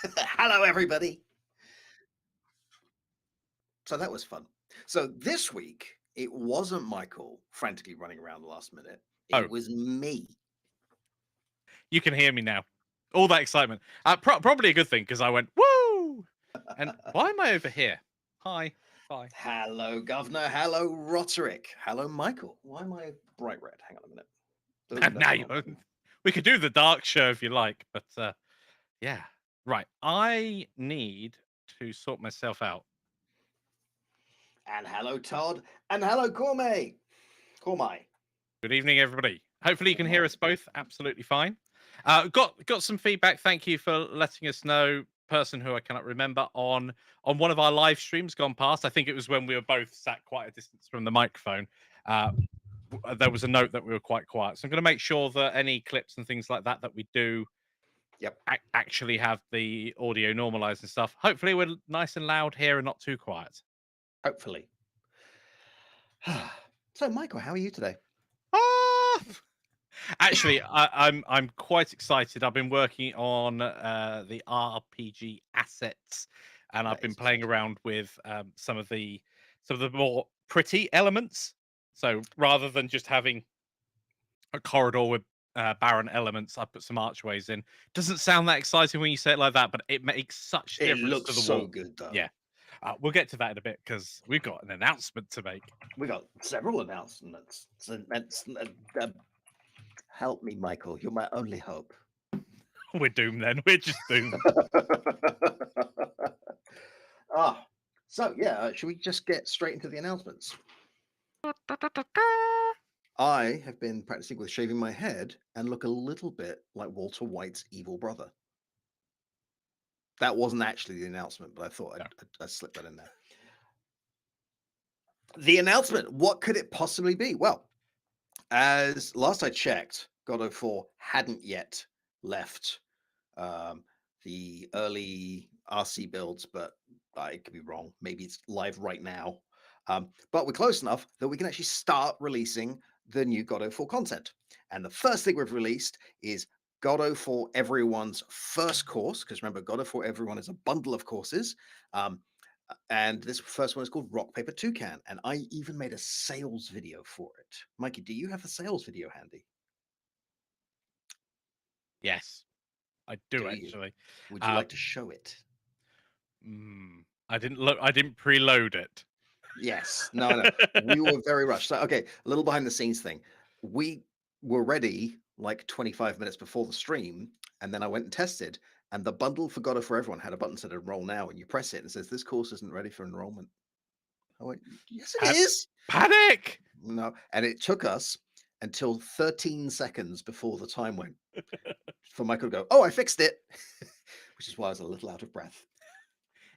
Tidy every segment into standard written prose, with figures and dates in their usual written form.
Hello, everybody. So that was fun. So this week, it wasn't Michael frantically running around the last minute. It Oh, was me. you can hear me now. All that excitement. Probably a good thing because I went, woo! And why am I over here? Hi. Bye. Hello, Governor. Hello, Roderick. Hello, Michael. Why am I bright red? Hang on a minute. And That's now an you option. we could do the dark show if you like, but yeah. Right. I need to sort myself out. And hello, Todd. And hello, Gourmet. Gourmet. Good evening, everybody. Hopefully you Good can hear morning. us both absolutely fine. Got some feedback. Thank you for letting us know. Person who I cannot remember on one of our live streams gone past. I think it was when we were both sat quite a distance from the microphone. Uh, there was a note that we were quite quiet. So I'm going to make sure that any clips and things like that that we do Yep. actually have the audio normalized and stuff. Hopefully we're nice and loud here and not too quiet. Hopefully. So, Michael, how are you today? Ah! Actually, I'm quite excited. I've been working on the RPG assets, and I've That been is playing exciting. around with some of the more pretty elements. So rather than just having a corridor with barren elements, I put some archways in. Doesn't sound that exciting when you say it like that, but it makes such It difference to looks the so wall. good, though. Yeah, we'll get to that in a bit because we've got an announcement to make. We got several announcements. Help me, Michael. You're my only hope. We're doomed then. We're just doomed. Ah, so yeah, should we just get straight into the announcements? I have been practicing with shaving my head and look a little bit like Walter White's evil brother. That wasn't actually the announcement, but I thought No. I'd slip that in there. The announcement, what could it possibly be? Well, as last I checked, Godot 4 hadn't yet left um, the early RC builds, but I could be wrong. Maybe it's live right now. But we're close enough that we can actually start releasing the new Godot 4 content. And the first thing we've released is Godot for Everyone's first course, because remember, Godot for Everyone is a bundle of courses. And this first one is called Rock Paper Toucan. And I even made a sales video for it. Mikey, do you have a sales video handy? Yes, I do Do you? actually. Would you Uh, like to show it? I didn't look. I didn't preload it. Yes. No, no. We were very rushed. So, okay, a little behind the scenes thing. We were ready like 25 minutes before the stream, and then I went and tested, and the bundle for Godot for Everyone had a button said enroll now, and you press it and it says this course isn't ready for enrollment. I went, yes, it Pan- is. Panic! No, and it took us until 13 seconds before the time went for Michael to go, oh, I fixed it, which is why I was a little out of breath.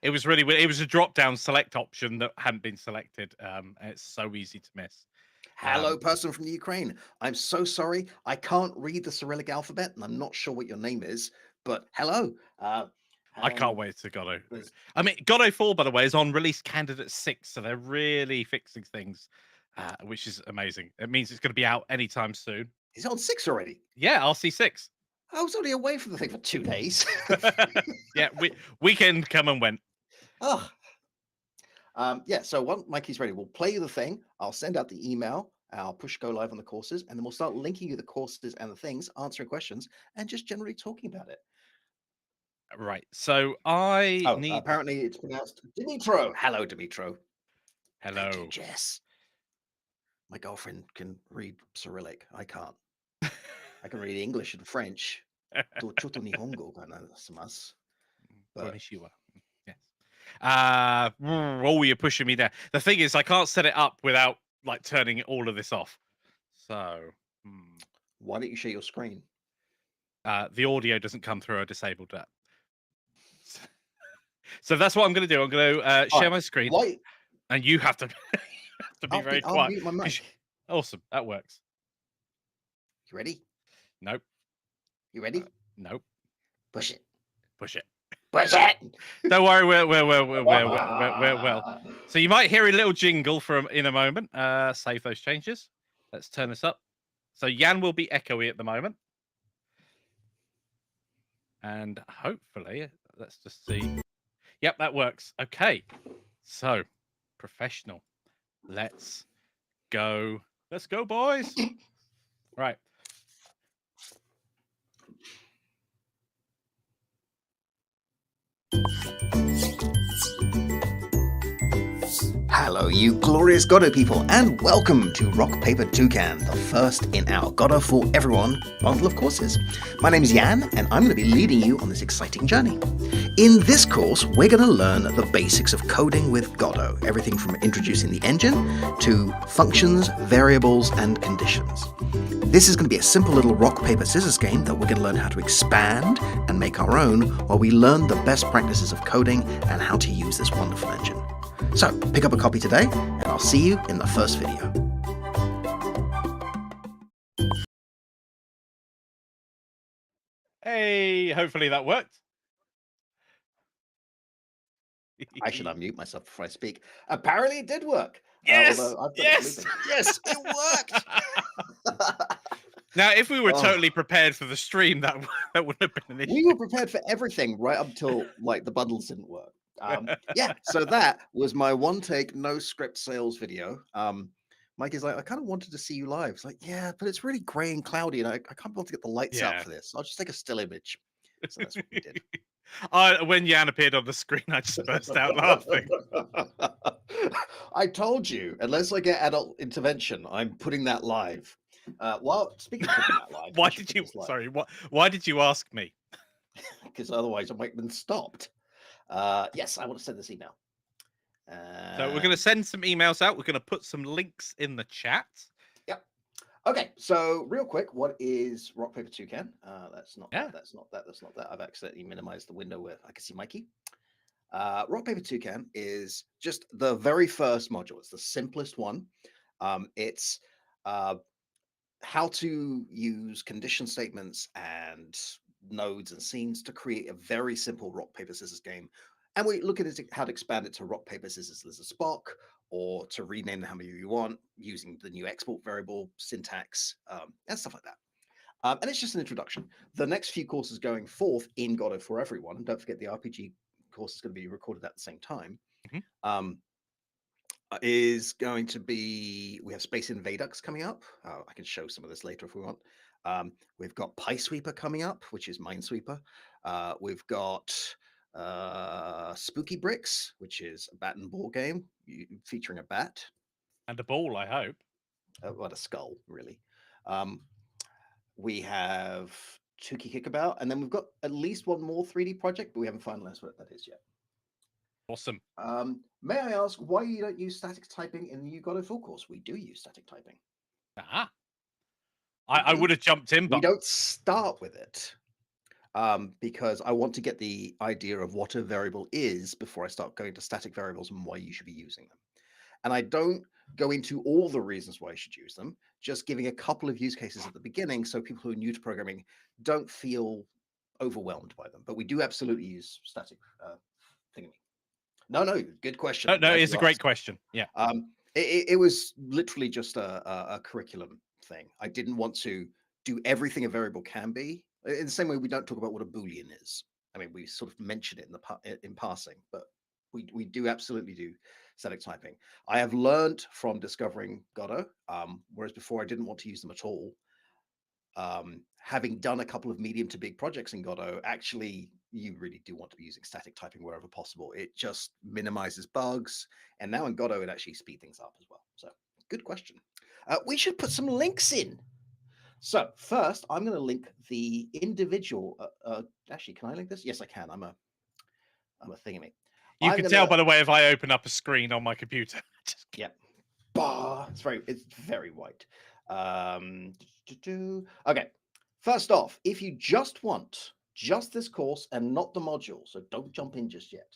It was really weird. It was a drop-down select option that hadn't been selected, and it's so easy to miss. Hello, person from the Ukraine. I'm so sorry. I can't read the Cyrillic alphabet, and I'm not sure what your name is, but hello. I can't And wait to Godot. there's, I mean, Godot 4, by the way, is on release candidate 6, so they're really fixing things, which is amazing. It means it's going to be out anytime soon. he's on 6 already. Yeah, RC6. I was only away from the thing for 2 days. Yeah, weekend come and went. Oh, yeah. So once Mikey's ready, we'll play you the thing. I'll send out the email. I'll push go live on the courses, and then we'll start linking you the courses and the things, answering questions, and just generally talking about it. Right. So I Oh, need. apparently it's pronounced Dimitro. Hello, Dimitro. Thank you, Hello. Jess. My girlfriend can read Cyrillic. I can't. I can read English and French. To choto nihongo ga namasu. But Konnichiwa. Yes. Oh, you're pushing me there. The thing is, I can't set it up without like turning all of this off. So why don't you share your screen? the audio doesn't come through. I disabled that. So that's what I'm going to do. I'm going to All share right. my screen, Why? and you have to, have to be very I'll quiet. mute my mic. Awesome, that works. You ready? Nope. You ready? Nope. Push it. Push it. Push it. Don't worry, we're well. So you might hear a little jingle from in a moment. Save those changes. Let's turn this up. So Yann will be echoey at the moment. And hopefully, let's just see. Yep, that works. Okay. So, professional. Let's go. Let's go, boys. Right. Hello, you glorious Godot people, and welcome to Rock Paper Toucan, the first in our Godot for Everyone bundle of courses. My name is Yann, and I'm going to be leading you on this exciting journey. In this course, we're going to learn the basics of coding with Godot, everything from introducing the engine to functions, variables, and conditions. This is going to be a simple little rock, paper, scissors game that we're going to learn how to expand and make our own while we learn the best practices of coding and how to use this wonderful engine. So, pick up a copy today, and I'll see you in the first video. Hey, hopefully that worked. I should unmute myself before I speak. Apparently it did work. Yes! Although I've got Yes! it looping. Yes, it worked! Now, if we were Oh. totally prepared for the stream, that wouldn't have been an issue. We were prepared for everything right up until like the bundles didn't work. Yeah, so that was my one take, no script sales video. Mike is like, I kind of wanted to see you live. It's like, yeah, but it's really grey and cloudy, and I can't be able to get the lights out Yeah. for this. I'll just take a still image. So that's what we did. When Yann appeared on the screen, I just burst out laughing. I told you, unless I get adult intervention, I'm putting that live. Well, speaking of putting that live, Why did you? Sorry, why did you ask me? Because otherwise I might have been stopped. Yes, I want to send this email. So we're going to send some emails out. We're going to put some links in the chat. Yep. Okay, so real quick, what is Rock Paper Toucan? That's not Yeah. that. That's not that. That's not that. I've accidentally minimized the window where I can see Mikey. Rock Paper Toucan is just the very first module. It's the simplest one. It's how to use condition statements and nodes and scenes to create a very simple rock paper scissors game. And we look at it, how to expand it to rock paper scissors lizard Spock, or to rename them however you want using the new export variable syntax and stuff like that. And it's just an introduction. The next few courses going forth in Godot for Everyone, and don't forget the RPG course is going to be recorded at the same time. Mm-hmm. Is going to be, we have Space Invadux coming up. I can show some of this later if we want. We've got Pie Sweeper coming up, which is Minesweeper. We've got Spooky Bricks, which is a bat and ball game featuring a bat. And a ball, I hope. What a skull, really. We have Tuki Kickabout, and then we've got at least one more 3D project, but we haven't finalized what that is yet. Awesome. May I ask why you don't use static typing in the Godot full course? We do use static typing. I would have jumped in, but we don't start with it because I want to get the idea of what a variable is before I start going to static variables and why you should be using them. And I don't go into all the reasons why you should use them, just giving a couple of use cases at the beginning so people who are new to programming don't feel overwhelmed by them. But we do absolutely use static thingy. No, good question. No, it's a great question. Yeah. It was literally just a curriculum thing. I didn't want to do everything a variable can be. In the same way, we don't talk about what a Boolean is. I mean, we sort of mention it in passing, but we do absolutely do static typing. I have learned from discovering Godot, whereas before I didn't want to use them at all. Having done a couple of medium to big projects in Godot, actually, you really do want to be using static typing wherever possible. It just minimizes bugs. And now in Godot, it actually speeds things up as well. So good question. We should put some links in. So first, I'm going to link the individual. Actually, can I link this? Yes, I can. I'm a thingamate. You can tell by the way if I open up a screen on my computer. Yeah. It's very white. Okay. First off, if you just want just this course and not the module, so don't jump in just yet.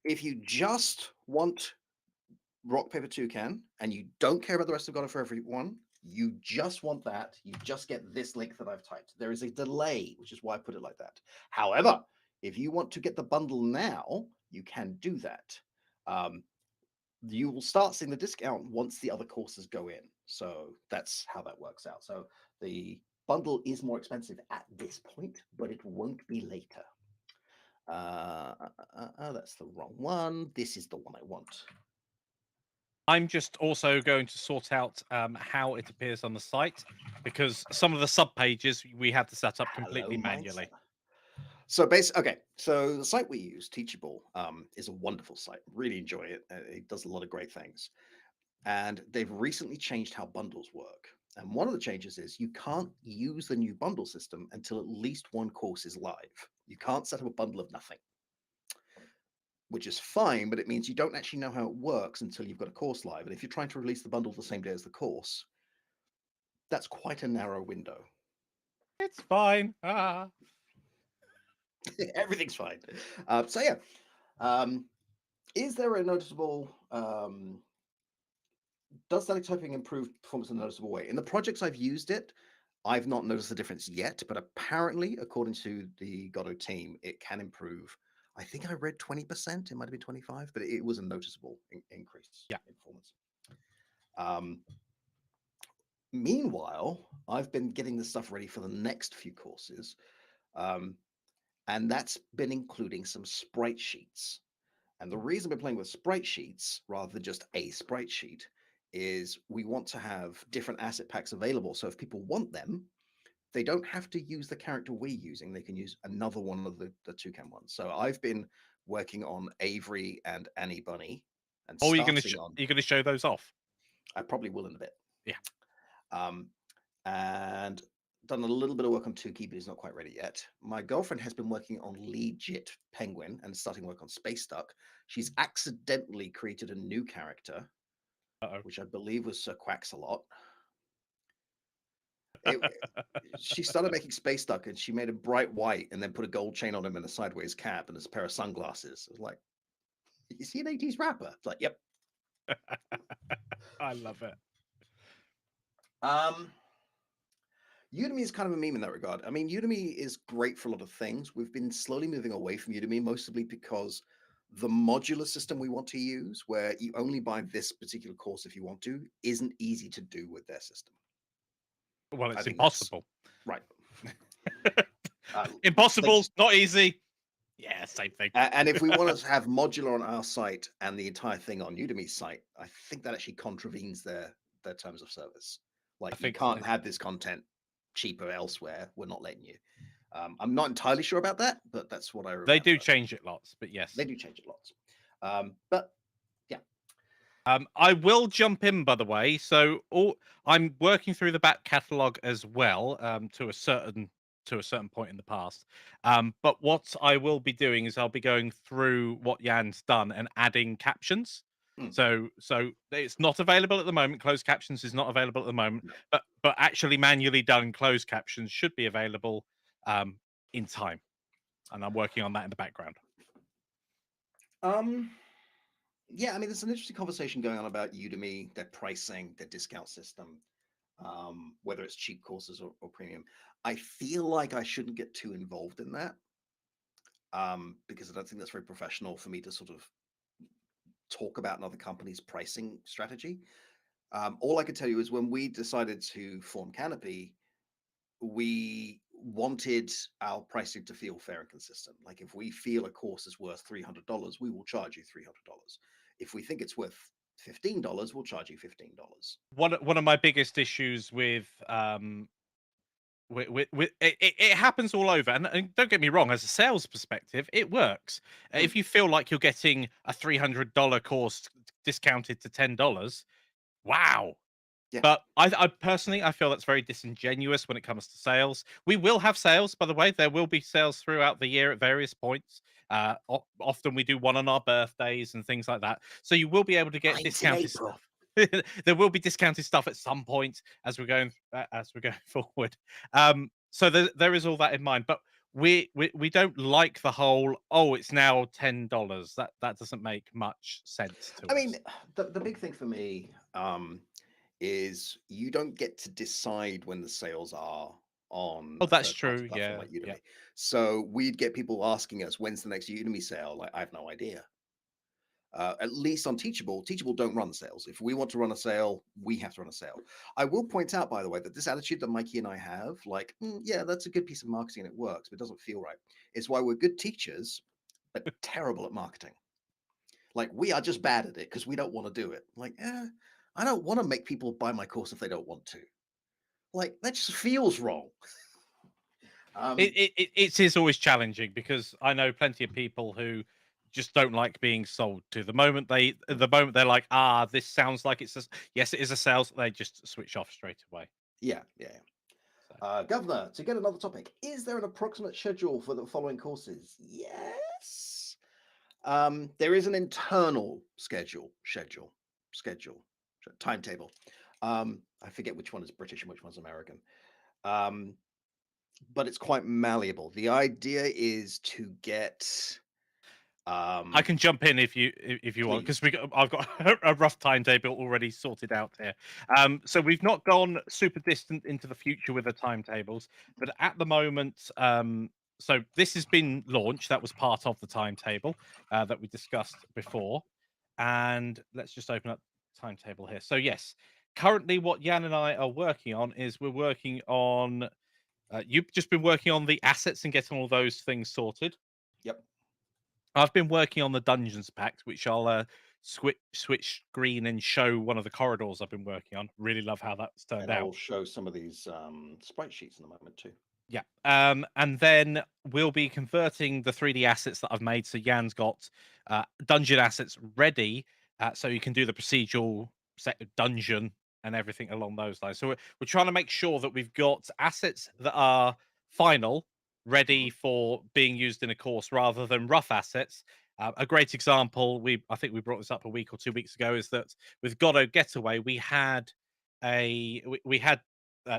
If you just want Rock Paper Toucan and you don't care about the rest of Godot for Everyone, you just want that, you just get this link that I've typed. There is a delay, which is why I put it like that. However, if you want to get the bundle now, you can do that. You will start seeing the discount once the other courses go in. So that's how that works out. So the Bundle is more expensive at this point, but it won't be later. That's the wrong one. This is the one I want. I'm just also going to sort out how it appears on the site, because some of the sub pages we had to set up completely Hello, manually. Mindsetter. So basically, okay. So the site we use, Teachable, is a wonderful site. Really enjoy it. It does a lot of great things, and they've recently changed how bundles work. And one of the changes is you can't use the new bundle system until at least one course is live. You can't set up a bundle of nothing, which is fine, but it means you don't actually know how it works until you've got a course live. And if you're trying to release the bundle the same day as the course, that's quite a narrow window. It's fine. Everything's fine. So yeah, is there a noticeable? Does static typing improve performance in a noticeable way? In the projects I've used it, I've not noticed the difference yet, but apparently, according to the Godot team, it can improve. I think I read 20%. It might have been 25, but it was a noticeable increase Yeah. in performance. Meanwhile, I've been getting the stuff ready for the next few courses, and that's been including some sprite sheets. And the reason we're playing with sprite sheets rather than just a sprite sheet is we want to have different asset packs available. So if people want them, they don't have to use the character we're using. They can use another one of the Toucan ones. So I've been working on Avery and Annie Bunny and Or starting on. you're gonna show those off? I probably will in a bit. Yeah. And done a little bit of work on Toucan, but he's not quite ready yet. My girlfriend has been working on Legit Penguin and starting work on Space Duck. She's accidentally created a new character, which I believe was Sir Quaxalot. She started making Space Duck and she made a bright white and then put a gold chain on him and a sideways cap and a pair of sunglasses. It was like, is he an 80s rapper? It's like, yep. I love it. Udemy is kind of a meme in that regard. I mean, Udemy is great for a lot of things. We've been slowly moving away from Udemy, mostly because the modular system we want to use, where you only buy this particular course if you want to, isn't easy to do with their system. Well, it's impossible. Right. Impossible, not easy. Yeah, same thing. And if we want to have modular on our site and the entire thing on Udemy's site, I think that actually contravenes their terms of service. Like, you can't have this content cheaper elsewhere. We're not letting you. I'm not entirely sure about that, but that's what I remember. They do change it lots, but yes. They do change it lots. But yeah. I will jump in, by the way. So I'm working through the back catalogue as well, to a certain point in the past. But what I will be doing is I'll be going through what Yann's done and adding captions. So it's not available at the moment. Closed captions is not available at the moment, but actually manually done closed captions should be available in time, and I'm working on that in the background. Yeah, I mean, there's an interesting conversation going on about Udemy, their pricing, their discount system, whether it's cheap courses or premium. I feel like I shouldn't get too involved in that, because I don't think that's very professional for me to sort of talk about another company's pricing strategy. All I can tell you is when we decided to form Canopy, we wanted our pricing to feel fair and consistent. Like, if we feel a course is worth $300, we will charge you $300. If we think it's worth $15, we'll charge you $15. One of my biggest issues with it happens all over, and don't get me wrong, as a sales perspective, it works. If you feel like you're getting a $300 course discounted to $10, wow. Yeah. But I personally, I feel that's very disingenuous when it comes to sales. We will have sales, by the way. There will be sales throughout the year at various points. Often we do one on our birthdays and things like that. So you will be able to get discounted stuff. There will be discounted stuff at some point as we're going forward. So there is all that in mind. But we don't like the whole, oh, it's now $10. That doesn't make much sense to us. I mean, the big thing for me is you don't get to decide when the sales are on. Oh, that's true. Yeah, like Udemy. yeah. So we'd get people asking us, when's the next Udemy sale? Like, I have no idea. At least on Teachable, Teachable don't run sales. If we want to run a sale, we have to run a sale. I will point out, by the way, that this attitude that Mikey and I have, like, yeah, that's a good piece of marketing and it works, but it doesn't feel right. It's why we're good teachers, but terrible at marketing. Like, we are just bad at it because we don't want to do it. Like, I don't want to make people buy my course if they don't want to. Like, that just feels wrong. It is always challenging because I know plenty of people who just don't like being sold to. The moment they're like, this sounds like yes, it is a sales, they just switch off straight away. Yeah, yeah. So Governor, to get another topic, is there an approximate schedule for the following courses? Yes. There is an internal timetable. I forget which one is British and which one's American. But it's quite malleable. The idea is to get I can jump in if you want, because I've got a rough timetable already sorted out here. So we've not gone super distant into the future with the timetables, but at the moment, so this has been launched. That was part of the timetable that we discussed before, and let's just open up the timetable here. So yes, currently what Yann and I are working on is we're working on. You've just been working on the assets and getting all those things sorted. Yep. I've been working on the dungeons pact, which I'll switch screen and show one of the corridors I've been working on. Really love how that's turned And out. I'll show some of these sprite sheets in a moment too. Yeah. And then we'll be converting the 3D assets that I've made. So Jan's got dungeon assets ready, so you can do the procedural set dungeon and everything along those lines. So we're trying to make sure that we've got assets that are final, ready for being used in a course, rather than rough assets. A great example, I think we brought this up a week or 2 weeks ago, is that with Godot Getaway, we had we had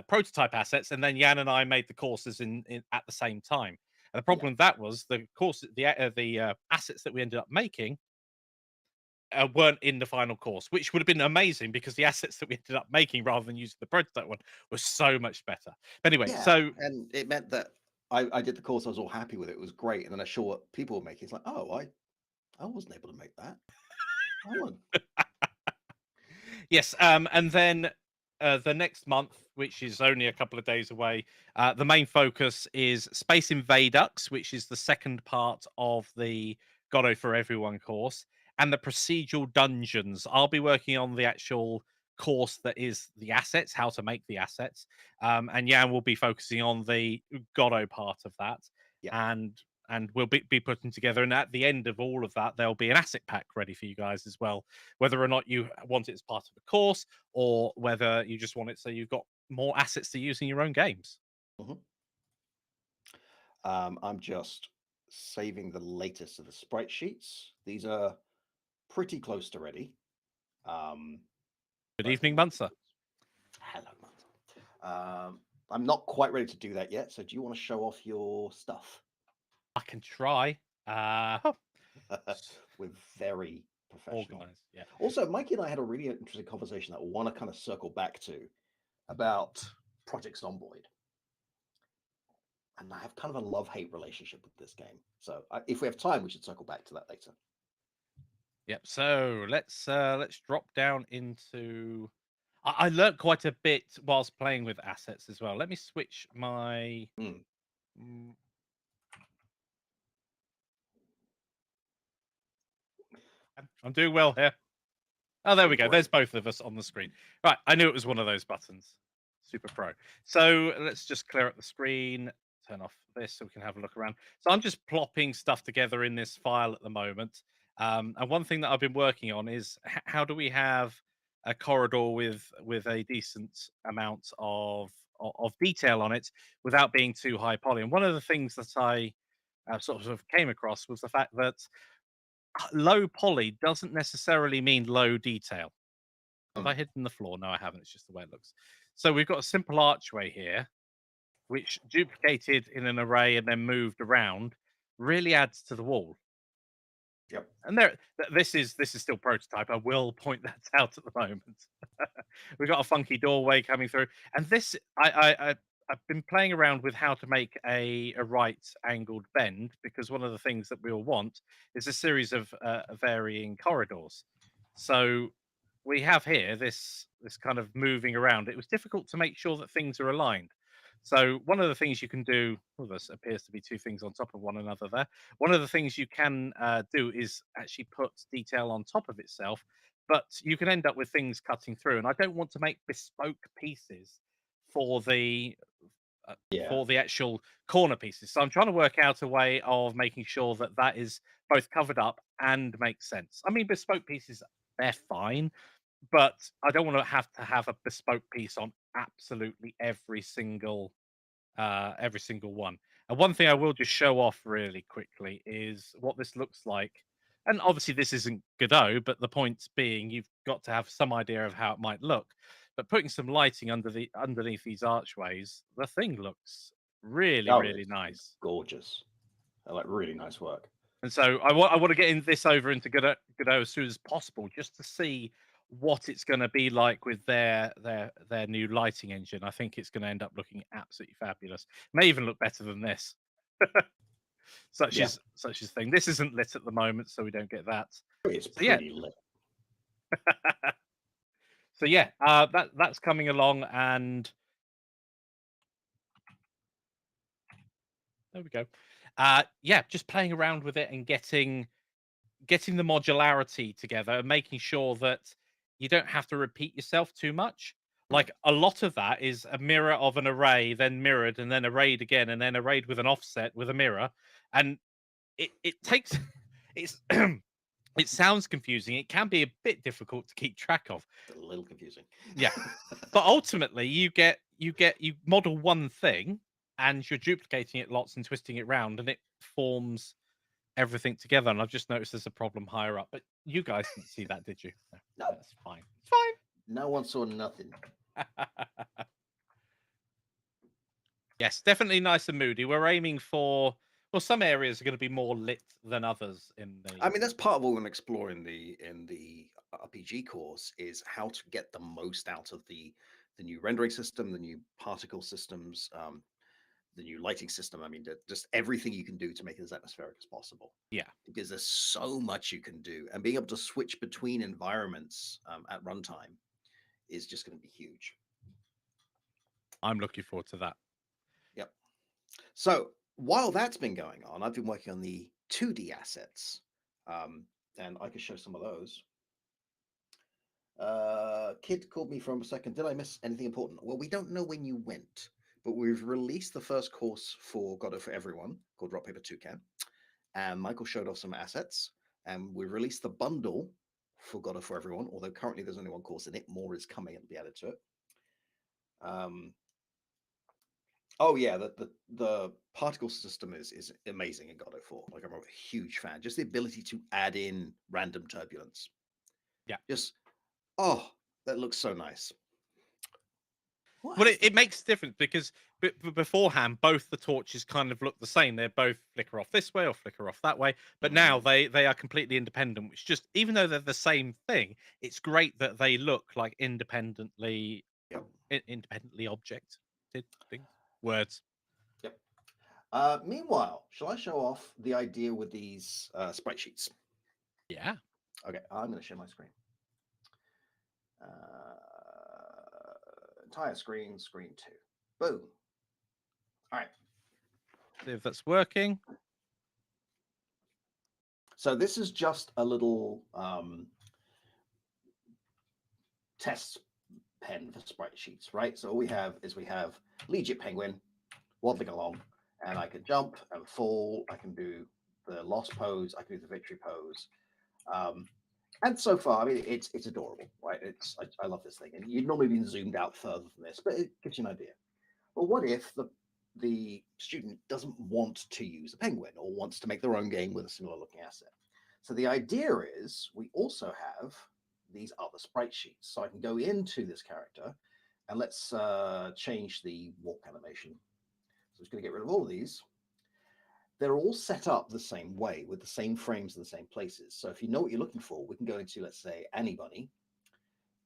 prototype assets, and then Jan and I made the courses in at the same time. And the Yeah. problem with that was the assets that we ended up making weren't in the final course, which would have been amazing because the assets that we ended up making rather than using the prototype one was so much better. But anyway, Yeah. so And it meant that I did the course, I was all happy with it. It was great. And then I saw what people were making. It's like, oh, I wasn't able to make that. I want yes, and then the next month, which is only a couple of days away, the main focus is Space Invadux, which is the second part of the Godot for Everyone course, and the procedural dungeons. I'll be working on the actual course that is the assets, how to make the assets, and Jan will be focusing on the Godot part of that, yeah. and we'll be putting together. And at the end of all of that, there'll be an asset pack ready for you guys as well, whether or not you want it as part of the course, or whether you just want it so you've got more assets to use in your own games. Mhm. I'm just saving the latest of the sprite sheets. These are pretty close to ready. Good But evening, Munster. hello, Martha. I'm not quite ready to do that yet. So, do you want to show off your stuff? I can try. We're very professional. Organized, yeah. Also, Mikey and I had a really interesting conversation that I want to kind of circle back to about Project Zomboid. And I have kind of a love-hate relationship with this game. So, if we have time, we should circle back to that later. Yep. So let's drop down into. I learned quite a bit whilst playing with assets as well. Let me switch my. I'm doing well here. Oh, there we go. There's both of us on the screen. Right, I knew it was one of those buttons. Super pro. So let's just clear up the screen, turn off this so we can have a look around. So I'm just plopping stuff together in this file at the moment. And one thing that I've been working on is how do we have a corridor with a decent amount of detail on it without being too high poly. And one of the things that I sort of came across was the fact that low poly doesn't necessarily mean low detail. Have I hidden the floor? No, I haven't. It's just the way it looks. So we've got a simple archway here, which duplicated in an array and then moved around really adds to the wall. Yep. And this is still prototype. I will point that out at the moment. We've got a funky doorway coming through, and this I've been playing around with how to make a right angled bend, because one of the things that we all want is a series of varying corridors. So we have here this kind of moving around. It was difficult to make sure that things are aligned. So one of the things you can do, well, this appears to be two things on top of one another there. One of the things you can do is actually put detail on top of itself, but you can end up with things cutting through. And I don't want to make bespoke pieces for Yeah. the actual corner pieces. So I'm trying to work out a way of making sure that that is both covered up and makes sense. I mean, bespoke pieces, they're fine, but I don't want to have a bespoke piece on absolutely every single one. And one thing I will just show off really quickly is what this looks like. And obviously, this isn't Godot, but the point being, you've got to have some idea of how it might look. But putting some lighting underneath these archways, the thing looks really, Oh, really it's nice. gorgeous. Like really nice work. And so I want to get in this over into Godot as soon as possible, just to see what it's going to be like with their new lighting engine. I think it's going to end up looking absolutely fabulous. May even look better than this. Yeah, Such is thing. This isn't lit at the moment, so we don't get that. it's So yeah, pretty lit. so yeah, that's coming along, and there we go. Yeah, just playing around with it and getting the modularity together and making sure that you don't have to repeat yourself too much. Mm. Like a lot of that is a mirror of an array, then mirrored, and then arrayed again, and then arrayed with an offset with a mirror, and it takes it's it sounds confusing. It can be a bit difficult to keep track of. A little confusing. Yeah. But ultimately you model one thing and you're duplicating it lots and twisting it round, and it forms everything together. And I've just noticed there's a problem higher up. But you guys didn't see that, did you? No, No, that's fine. It's no one saw nothing. fine. Yes, definitely nice and moody. We're aiming for, well, some areas are going to be more lit than others in I the mean, that's part of what we're going to explore in the RPG course is how to get the most out of the new rendering system, the new particle systems, the new lighting system. I mean, just everything you can do to make it as atmospheric as possible. yeah. Because there's so much you can do, and being able to switch between environments at runtime is just going to be huge. I'm looking forward to that. Yep. So while that's been going on, I've been working on the 2D assets, and I can show some of those. Kid called me from a second. Did I miss anything important? Well, we don't know when you went, but we've released the first course for Godot for Everyone called Rock Paper Toucan, and Michael showed off some assets, and we released the bundle for Godot for Everyone. Although currently there's only one course in it, more is coming and be added to it. Oh yeah, the particle system is amazing in Godot 4. Like I'm a huge fan. Just the ability to add in random turbulence. Yeah. Just oh, that looks so nice. What Well, has it makes a difference because beforehand, both the torches kind of look the same. They both flicker off this way or flicker off that way. But now Mhm. they are completely independent, which just, even though they're the same thing, it's great that they look like Yep. independently objected things. Words. Yep. Meanwhile, shall I show off the idea with these sprite sheets? Yeah. Okay, I'm going to share my screen. Entire screen, screen 2. Boom. All right. See if that's working. So this is just a little test pen for sprite sheets, right? So all we have is we have Legit Penguin waddling along, and I can jump and fall. I can do the lost pose. I can do the victory pose. And so far, I mean, it's adorable, right? I love this thing, and you'd normally been zoomed out further than this, but it gives you an idea. But what if the student doesn't want to use a penguin or wants to make their own game with a similar looking asset? So the idea is we also have these other sprite sheets. So I can go into this character and let's change the walk animation. So I'm just going to get rid of all of these. They're all set up the same way with the same frames in the same places. So if you know what you're looking for, we can go into, let's say, Annie Bunny,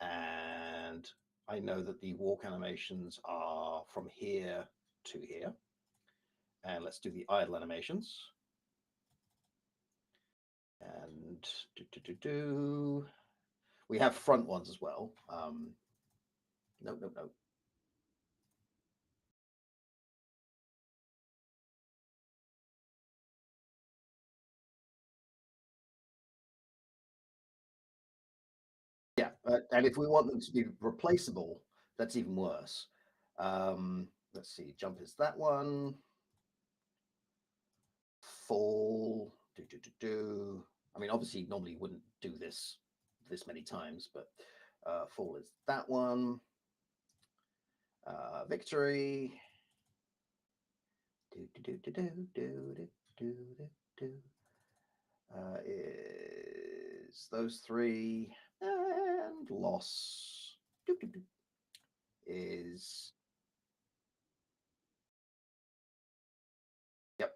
and I know that the walk animations are from here to here. And let's do the idle animations. And we have front ones as well. No. Yeah, and if we want them to be replaceable, that's even worse. Let's see, jump is that one. Fall, I mean, obviously, normally you wouldn't do this many times, but fall is that one. Victory. Is those three, and loss is, yep.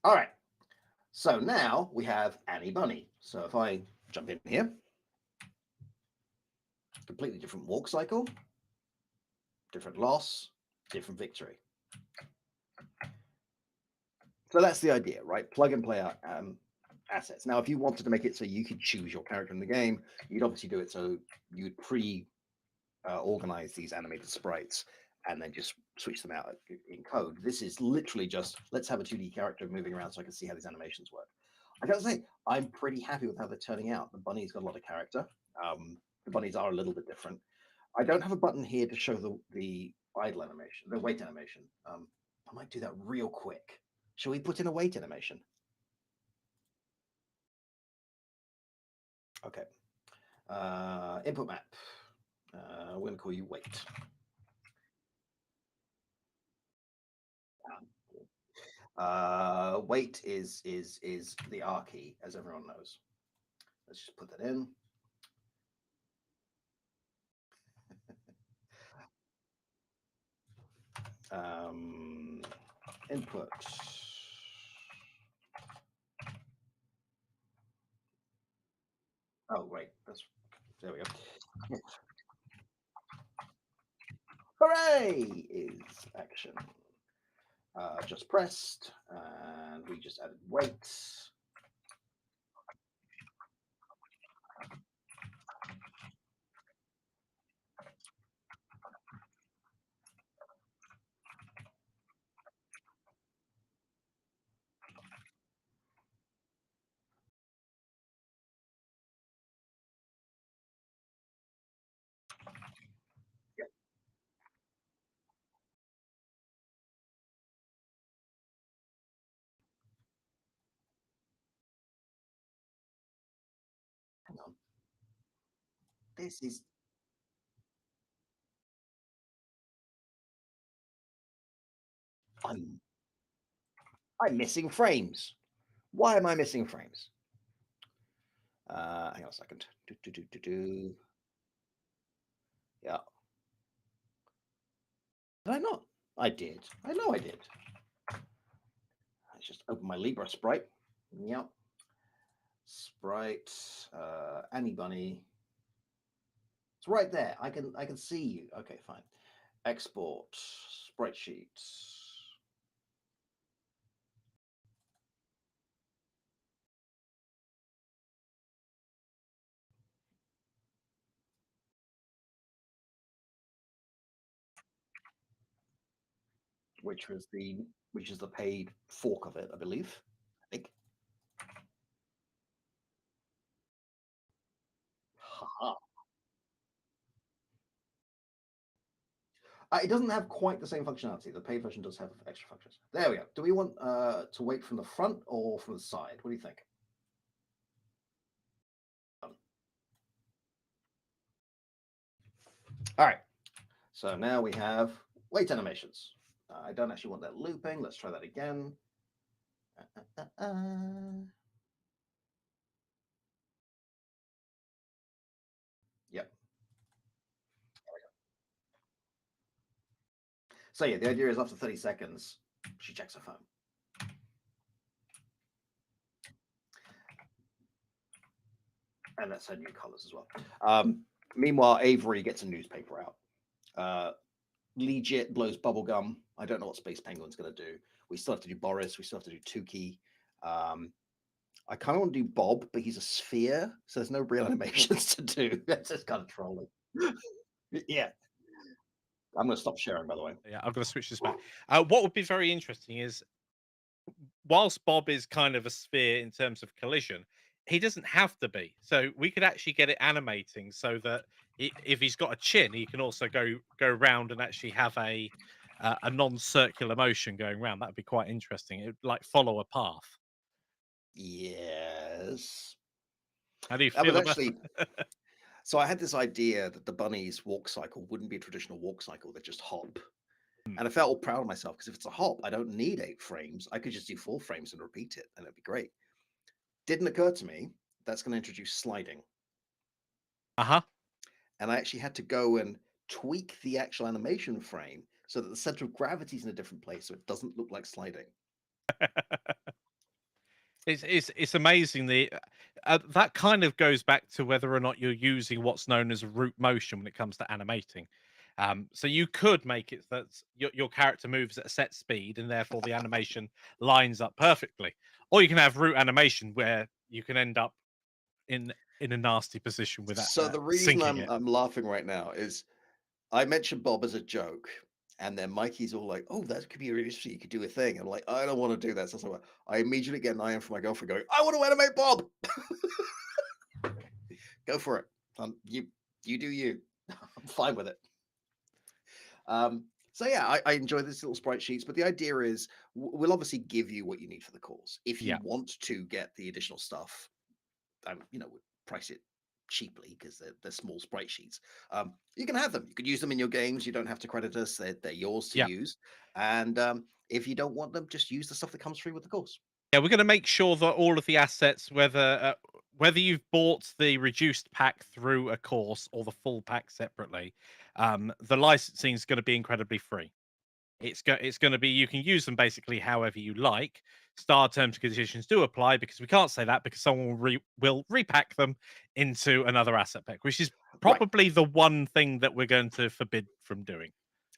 All right, so now we have Annie Bunny. So if I jump in here, completely different walk cycle, different loss, different victory. So that's the idea, right? Plug and play assets. Now, if you wanted to make it so you could choose your character in the game, you'd obviously do it so you'd organize these animated sprites and then just switch them out in code. This is literally just, let's have a 2D character moving around so I can see how these animations work. I gotta say, I'm pretty happy with how they're turning out. The bunny's got a lot of character. The bunnies are a little bit different. I don't have a button here to show the idle animation, the wait animation. I might do that real quick. Shall we put in a wait animation? Okay. Input map. We're going to call you wait. Wait is the R key, as everyone knows. Let's just put that in. Input. Oh, wait. There we go. Hooray! Is action. Just pressed, and we just added wait. Hang on. This is. I'm missing frames. Why am I missing frames? Hang on a second. Yeah. Did I not? I did. I know I did. I just open my Libra sprite. Yep. Sprite. Annie Bunny. It's right there. I can see you. Okay, fine. Export sprite sheets. Which is the paid fork of it, I believe. I think. Ha. It doesn't have quite the same functionality. The paid version does have extra functions. There we go. Do we want to wait from the front or from the side? What do you think? All right. So now we have wait animations. I don't actually want that looping. Let's try that again. Yep. So yeah, the idea is after 30 seconds, she checks her phone. And that's her new colors as well. Meanwhile, Avery gets a newspaper out. Legit blows bubblegum. I don't know what Space Penguin's going to do. We still have to do Boris. We still have to do Tukey. I kind of want to do Bob, but he's a sphere, so there's no real animations to do. That's just kind of trolling. Yeah. I'm going to stop sharing, by the way. Yeah, I'm going to switch this back. What would be very interesting is, whilst Bob is kind of a sphere in terms of collision, he doesn't have to be. So we could actually get it animating so that if he's got a chin, he can also go round and actually have a non-circular motion going round. That'd be quite interesting. It would like follow a path. Yes. How do you That was feel about actually. So I had this idea that the bunny's walk cycle wouldn't be a traditional walk cycle; they just hop. Hmm. And I felt all proud of myself because if it's a hop, I don't need 8 frames. I could just do 4 frames and repeat it, and it'd be great. Didn't occur to me that's going to introduce sliding. Uh-huh. And I actually had to go and tweak the actual animation frame so that the center of gravity is in a different place, so it doesn't look like sliding. It's amazing that kind of goes back to whether or not you're using what's known as root motion when it comes to animating. So you could make it that your character moves at a set speed and therefore the animation lines up perfectly, or you can have root animation where you can end up in a nasty position with that So the reason sinking it. I'm laughing right now is I mentioned Bob as a joke, and then Mikey's all like, "Oh, that could be really interesting. You could do a thing." I'm like, "I don't want to do that." So I immediately get an IM from my girlfriend going, "I want to animate Bob." Go for it. You do you. I'm fine with it. So yeah, I enjoy these little sprite sheets, but the idea is we'll obviously give you what you need for the course. If you Yeah. want to get the additional stuff, we'll price it cheaply because they're small sprite sheets. You can have them. You could use them in your games. You don't have to credit us. They're yours to Yeah. use. And if you don't want them, just use the stuff that comes free with the course. Yeah, we're going to make sure that all of the assets, whether you've bought the reduced pack through a course or the full pack separately, the licensing is going to be incredibly free. It's going to be, you can use them basically however you like. Star terms and conditions do apply, because we can't say that because someone will repack them into another asset pack, which is Right. probably the one thing that we're going to forbid from doing.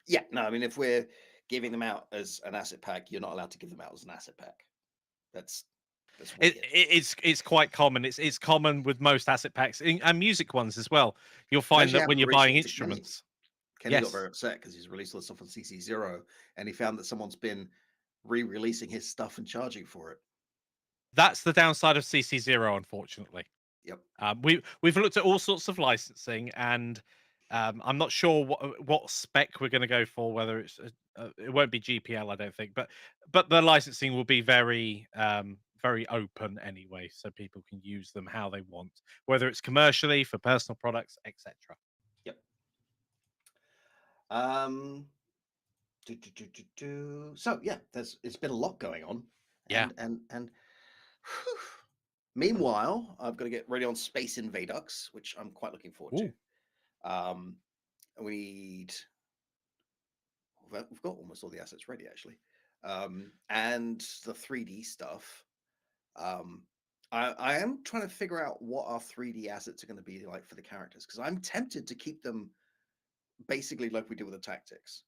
Yeah. No, I mean, if we're giving them out as an asset pack, you're not allowed to give them out as an asset pack. That's weird. It's quite common. It's common with most asset packs and music ones as well. You'll It find actually that when happened you're buying recently to Kenny. instruments. Kenny got Yes, very upset because he's released all the stuff on CC0 and he found that someone's been re-releasing his stuff and charging for it. that's the downside of CC0, unfortunately. Yep. We've looked at all sorts of licensing, and I'm not sure what spec we're going to go for. Whether it won't be GPL, I don't think, but the licensing will be very very open anyway, so people can use them how they want, whether it's commercially, for personal products, etc. Yep. So yeah, it's been a lot going on, Yeah. and whew. Meanwhile, I've got to get ready on Space Invadux, which I'm quite looking forward Ooh. to. Um, we need we've got almost all the assets ready actually, and the 3D stuff. I am trying to figure out what our 3D assets are going to be like for the characters because I'm tempted to keep them basically like we did with the tactics,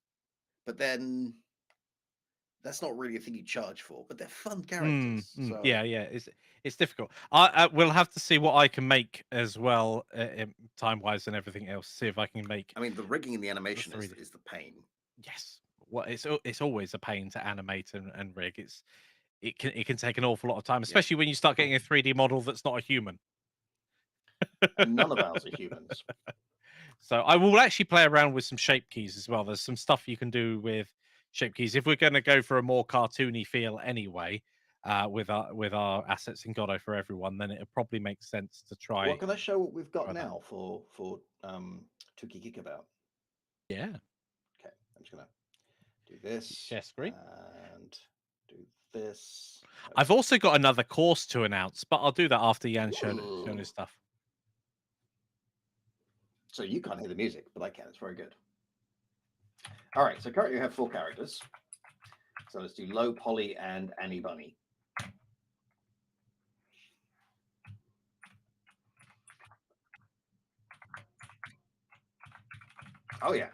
but then that's not really a thing you charge for. But they're fun characters, so Yeah, yeah. It's difficult. I will have to see what I can make as well, time wise and everything else. See if I can make I mean the rigging and the the animation 3D. is the pain. Yes. Well, it's always a pain to animate and rig. It can take an awful lot of time, Yep, especially when you start getting a 3D model that's not a human. and none of ours are humans. So I will actually play around with some shape keys as well. There's some stuff you can do with shape keys if we're going to go for a more cartoony feel anyway. With our assets in Godot for everyone, then it probably makes sense to Well, try can I show what we've got that. now for Tuki Kickabout? Yeah, Okay, I'm just gonna do this share screen. and do this. I've also got another course to announce, but I'll do that after Yan's shown Ooh. his stuff. So you can't hear the music, but I can. It's very good. All right, so currently you have 4 characters. So let's do Low, Polly, and Annie Bunny. Oh yeah.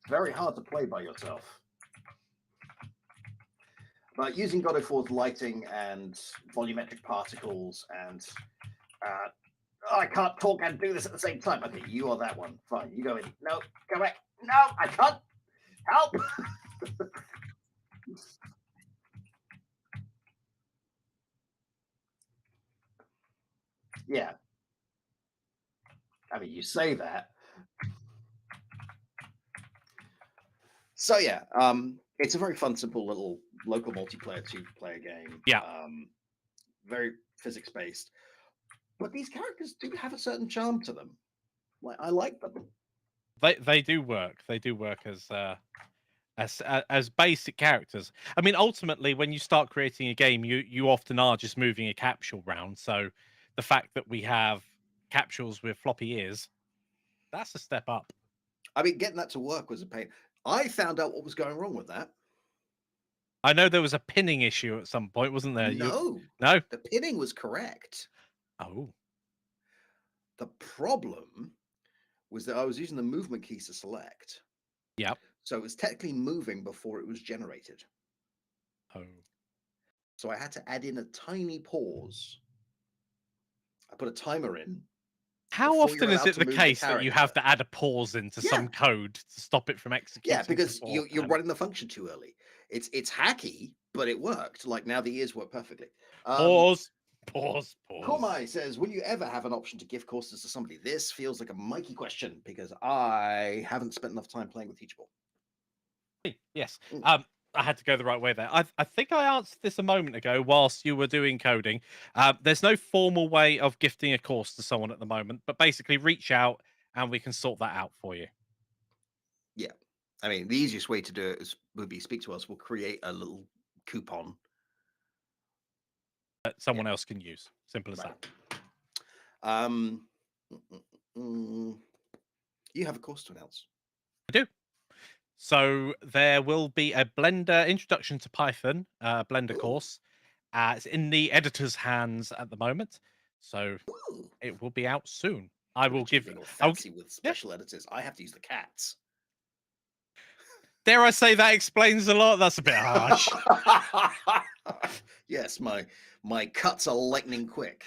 Very hard to play by yourself. But using Godot 4's lighting and volumetric particles and I can't talk and do this at the same time. Okay, you are that one. Fine, you go in. No, go back. No, I can't. Help. Yeah. I mean, you say that. So yeah, it's a very fun, simple little local multiplayer two-player game. Yeah. Very physics-based, but these characters do have a certain charm to them. Like I like them. They do work. They do work as basic characters. I mean, ultimately, when you start creating a game, you often are just moving a capsule round. So the fact that we have capsules with floppy ears, that's a step up. I mean, getting that to work was a pain. I found out what was going wrong with that. I know there was a pinning issue at some point, wasn't there? No, no. The pinning was correct. Oh, the problem was that I was using the movement keys to select. Yep. So it was technically moving before it was generated. Oh. So I had to add in a tiny pause. I put a timer in. How often is it the case that you have to add a pause into some code to stop it from executing? Yeah, because you're running the function too early. It's hacky, but it worked. Like now the ears work perfectly. Pause. Komai says, will you ever have an option to give courses to somebody? This feels like a Mikey question because I haven't spent enough time playing with Teachable. Yes. I had to go the right way there. I think I answered this a moment ago whilst you were doing coding. There's no formal way of gifting a course to someone at the moment, but basically reach out and we can sort that out for you. Yeah. I mean, the easiest way to do it would be speak to us. We'll create a little coupon that someone else can use. Simple as that. You have a course to announce. I do. So there will be a Blender Introduction to Python Blender course. It's in the editor's hands at the moment, so it will be out soon. I will give fancy with special editors. I have to use the cats. Dare I say that explains a lot? That's a bit harsh. Yes, my cuts are lightning quick,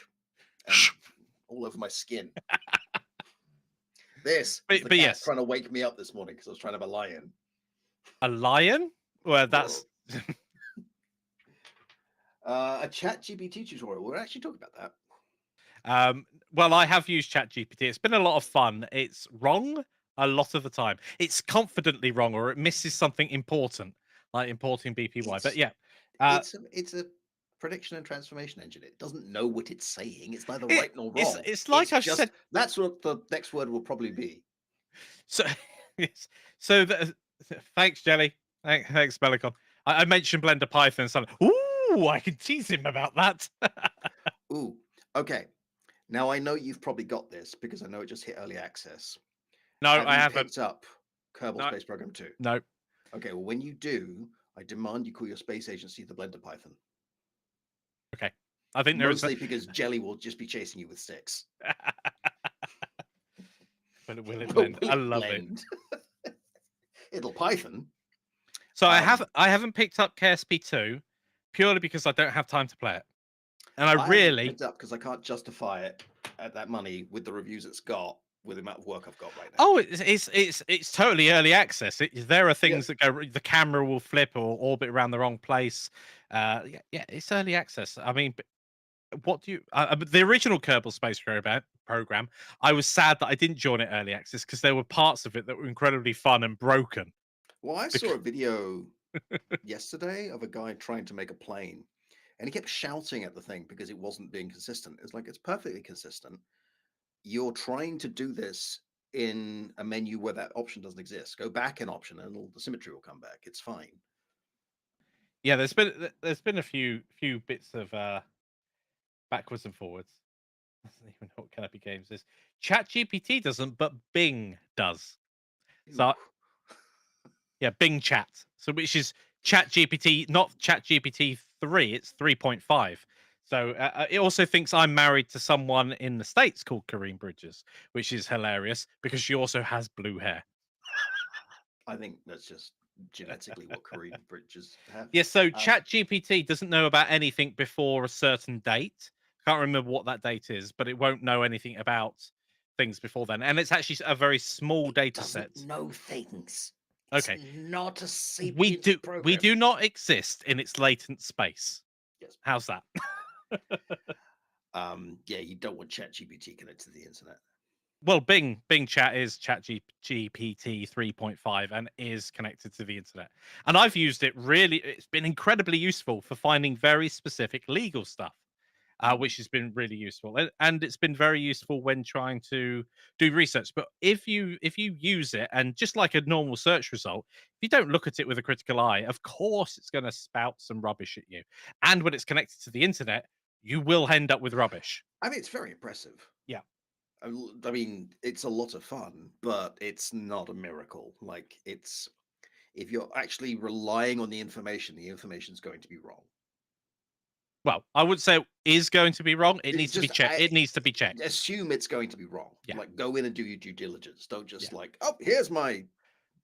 and all over my skin. This is the cat trying to wake me up this morning because I was trying to have a lion. A lion? Well, that's a ChatGPT tutorial. We're actually talking about that. Well, I have used ChatGPT. It's been a lot of fun. It's wrong a lot of the time. It's confidently wrong, or it misses something important, like importing BPY. But yeah, it's a prediction and transformation engine. It doesn't know what it's saying. It's neither right nor wrong. It's like I've said. That's what the next word will probably be. So, yes. So thanks, Jelly. Thanks, Melicon. I mentioned Blender Python. So, ooh, I can tease him about that. Ooh, okay. Now I know you've probably got this because I know it just hit early access. No, I haven't picked up Kerbal Space Program 2. No. Okay, well, when you do, I demand you call your space agency the Blender Python. Okay. I think mostly because Jelly will just be chasing you with sticks. Will it blend? I love it. It'll Python. So I haven't picked up KSP 2 purely because I don't have time to play it, and I really picked up because I can't justify it at that money with the reviews it's got, with the amount of work I've got right now. Oh, it's totally early access. There are things that go. The camera will flip or orbit around the wrong place. Yeah, it's early access. I mean, what do you? The original Kerbal Space Program, I was sad that I didn't join it early access because there were parts of it that were incredibly fun and broken. Well, I saw a video yesterday of a guy trying to make a plane, and he kept shouting at the thing because it wasn't being consistent. It's like, it's perfectly consistent. You're trying to do this in a menu where that option doesn't exist. Go back an option and the symmetry will come back. It's fine. Yeah, there's been a few bits of backwards and forwards. I don't even know what Canopy Games is. ChatGPT doesn't, but Bing does. So yeah, Bing Chat. So which is ChatGPT, not ChatGPT 3. It's 3.5. So it also thinks I'm married to someone in the States called Kareem Bridges, which is hilarious because she also has blue hair. I think that's just genetically what Korean bridges have. Yeah, so ChatGPT doesn't know about anything before a certain date. Can't remember what that date is, but it won't know anything about things before then. And it's actually a very small data set. Doesn't know things. Okay. It's not a We sapient program. do not exist in its latent space. Yes. How's that? Yeah, you don't want ChatGPT connected to the internet. Well, Bing Chat is ChatGPT 3.5 and is connected to the internet. And I've used it really, it's been incredibly useful for finding very specific legal stuff, which has been really useful. And it's been very useful when trying to do research. But if you use it, and just like a normal search result, if you don't look at it with a critical eye, of course it's going to spout some rubbish at you. And when it's connected to the internet, you will end up with rubbish. I mean, it's very impressive. Yeah. I mean, it's a lot of fun, but it's not a miracle. Like, it's if you're actually relying on the information's going to be wrong. Well, I would say it is going to be wrong. It needs to be checked. It needs to be checked. Assume it's going to be wrong. Yeah. Like, go in and do your due diligence. Don't just like, oh, here's my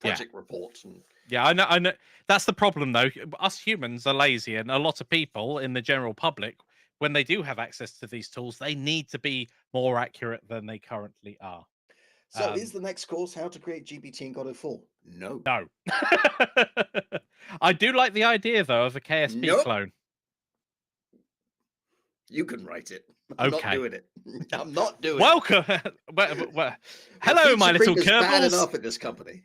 project report. And yeah, I know. That's the problem, though. Us humans are lazy, and a lot of people in the general public, when they do have access to these tools, they need to be more accurate than they currently are. So, is the next course how to create GPT in Godot 4? No. No. I do like the idea, though, of a KSP clone. You can write it. I'm not doing it. I'm not doing Welcome. Hello, my little Kerbals. Bad enough at this company.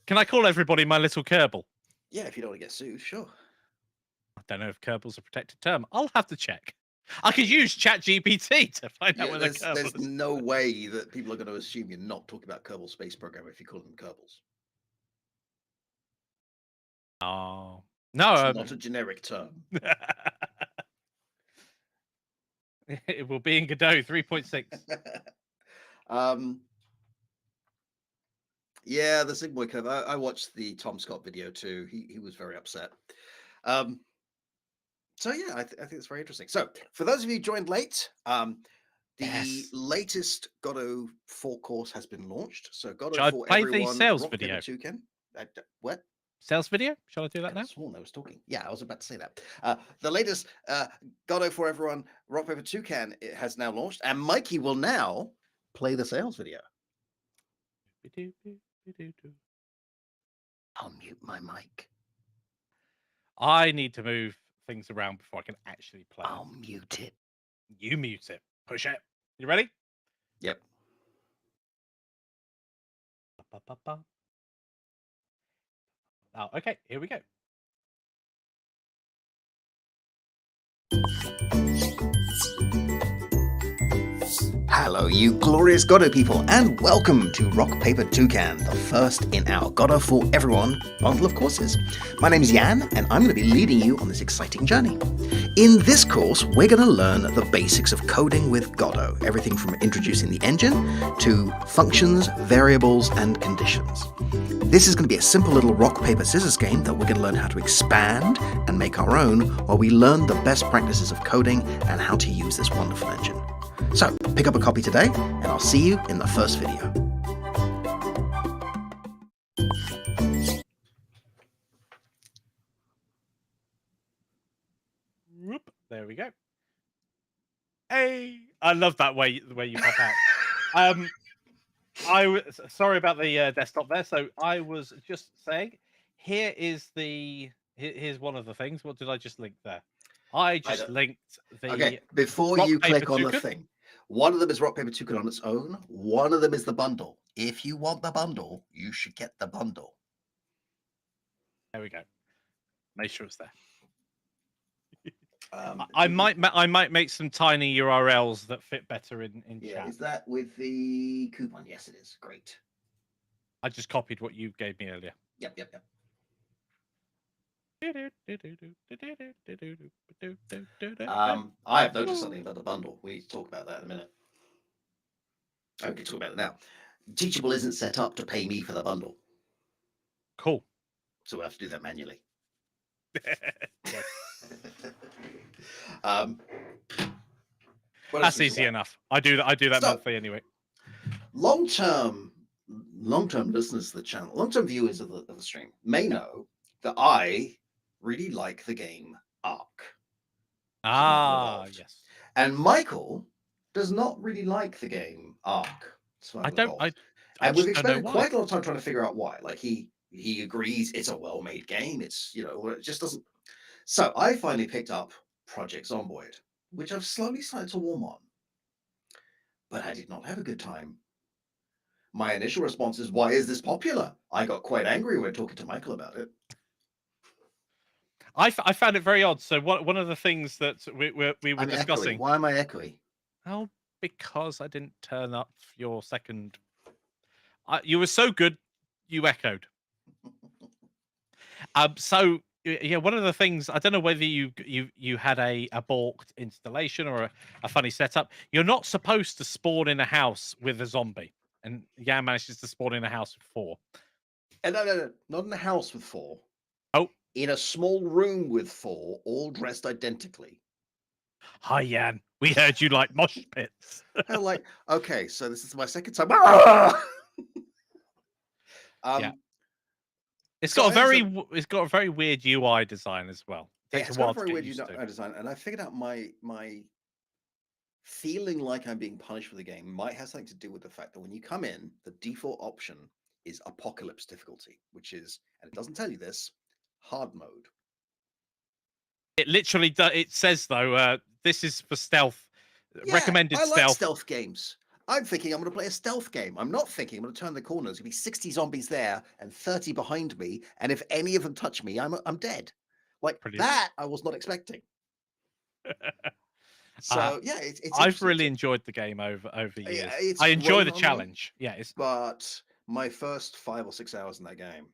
Can I call everybody my little Kerbal? Yeah, if you don't want to get sued, sure. I don't know if Kerbal's a protected term. I'll have to check. I could use ChatGPT to find out whether Kerbal There's no way that people are going to assume you're not talking about Kerbal Space Program if you call them Kerbals. Oh. No. It's not a generic term. It will be in Godot 3.6. Yeah, the Sigboy curve. I watched the Tom Scott video too. He was very upset. So yeah, I think it's very interesting. So for those of you who joined late, the latest Godot 4 course has been launched. So Godot 4 play everyone. The sales video. Toucan. What? Sales video? Shall I do that now? I sworn I was talking. Yeah, I was about to say that. The latest Godot for Everyone Rock Paper Toucan has now launched, and Mikey will now play the sales video. I'll mute my mic. I need to move things around before I can actually play. I'll mute it. You mute it. Push it. You ready? Yep. Oh, okay. Here we go. Hello, you glorious Godot people, and welcome to Rock Paper Toucan, the first in our Godot for Everyone bundle of courses. My name is Yann, and I'm going to be leading you on this exciting journey. In this course, we're going to learn the basics of coding with Godot, everything from introducing the engine to functions, variables, and conditions. This is going to be a simple little rock, paper, scissors game that we're going to learn how to expand and make our own while we learn the best practices of coding and how to use this wonderful engine. So, pick up a copy today, and I'll see you in the first video. Whoop, there we go. Hey, I love that way the way you pop out. I was sorry about the desktop there. So I was just saying, here's one of the things. What did I just link there? I just linked the. Okay, before you click on the thing, one of them is Rock Paper Toucan on its own. One of them is the bundle. If you want the bundle, you should get the bundle. There we go. Make sure it's there. I might make some tiny URLs that fit better in chat. Is that with the coupon? Yes, it is. Great. I just copied what you gave me earlier. Yep. I have noticed something about the bundle. We need to talk about that in a minute. I can talk about it now. Teachable isn't set up to pay me for the bundle. Cool. So we'll have to do that manually. Um, what else That's we talk easy about? enough. I do that. I do that So monthly anyway. long term, long term listeners to the channel, long term viewers of the stream may know that I really like the game Ark. Survival Ah, Evolved. yes. And Michael does not really like the game Ark I Survival don't. Evolved. I And we've just don't know expended why. quite a lot of time trying to figure out why. Like he agrees it's a well-made game. It's, it just doesn't. So I finally picked up Project Zomboid, which I've slowly started to warm on. But I did not have a good time. My initial response is, why is this popular? I got quite angry when talking to Michael about it. I found it very odd. So one of the things that we were I'm echoing. discussing. Why am I echoing? Oh, because I didn't turn up your second. You were so good, you echoed. So yeah, one of the things, I don't know whether you had a balked installation or a funny setup. You're not supposed to spawn in a house with a zombie, and Yan manages to spawn in a house with 4. And no, not in a house with 4. Oh, In a small room with 4, all dressed identically. hi Yan. We heard you like mosh pits. I'm like, okay, so this is my second time. Yeah, um, it's so got a I very understand. it's got a very weird UI design as well. Yeah, Takes a it's got a while to very get weird used to. design, and I figured out my feeling like I'm being punished for the game might have something to do with the fact that when you come in, the default option is Apocalypse difficulty, which is, and it doesn't tell you this, hard mode. It literally does. It says though, this is for stealth. Yeah, Recommended I like stealth. stealth games. I'm thinking I'm going to play a stealth game. I'm not thinking I'm going to turn the corner. There's going to be 60 zombies there and 30 behind me, and if any of them touch me, I'm dead. Like Brilliant. that, I was not expecting. Uh, So yeah, it's I've interesting. really enjoyed the game over years. It's I enjoy grown the on me, challenge. Yeah, it's but my first 5 or 6 hours in that game,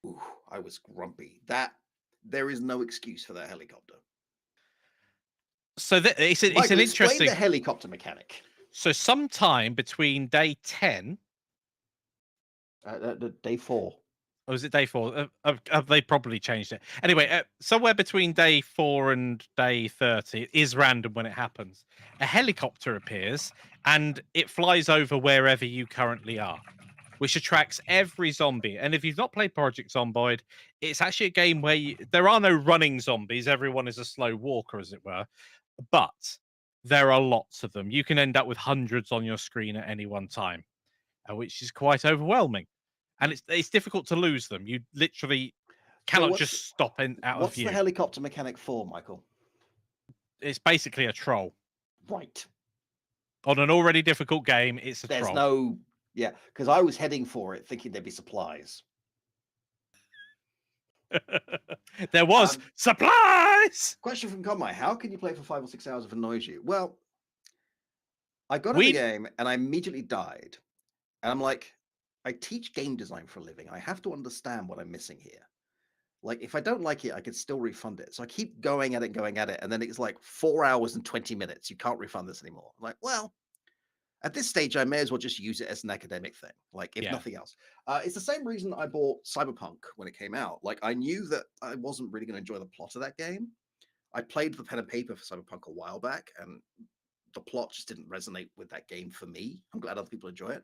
ooh, I was grumpy. That there is no excuse for that helicopter. so it's an Michael, explain interesting. the helicopter mechanic. So sometime between day 10, Day 4. or was it day 4? Have they probably changed it? Anyway, somewhere between day 4 and day 30, it is random when it happens. A helicopter appears and it flies over wherever you currently are, which attracts every zombie. And if you've not played Project Zomboid, it's actually a game where there are no running zombies. Everyone is a slow walker, as it were. But there are lots of them. You can end up with hundreds on your screen at any one time, which is quite overwhelming. And it's difficult to lose them. You literally So cannot just stop out of what's the view. helicopter mechanic for, Michael? It's basically a troll. Right. On an already difficult game, it's a There's troll. no, yeah, because I was heading for it thinking there'd be supplies. There was supplies. Question from Conmai: how can you play for 5 or 6 hours if it annoys you? Well, I got in the game and I immediately died. And I'm like, I teach game design for a living. I have to understand what I'm missing here. Like, if I don't like it, I could still refund it. So I keep going at it, and then it's like 4 hours and 20 minutes. You can't refund this anymore. I'm like, well, at this stage, I may as well just use it as an academic thing, like if nothing else. It's the same reason I bought Cyberpunk when it came out. Like, I knew that I wasn't really going to enjoy the plot of that game. I played the pen and paper for Cyberpunk a while back, and the plot just didn't resonate with that game for me. I'm glad other people enjoy it.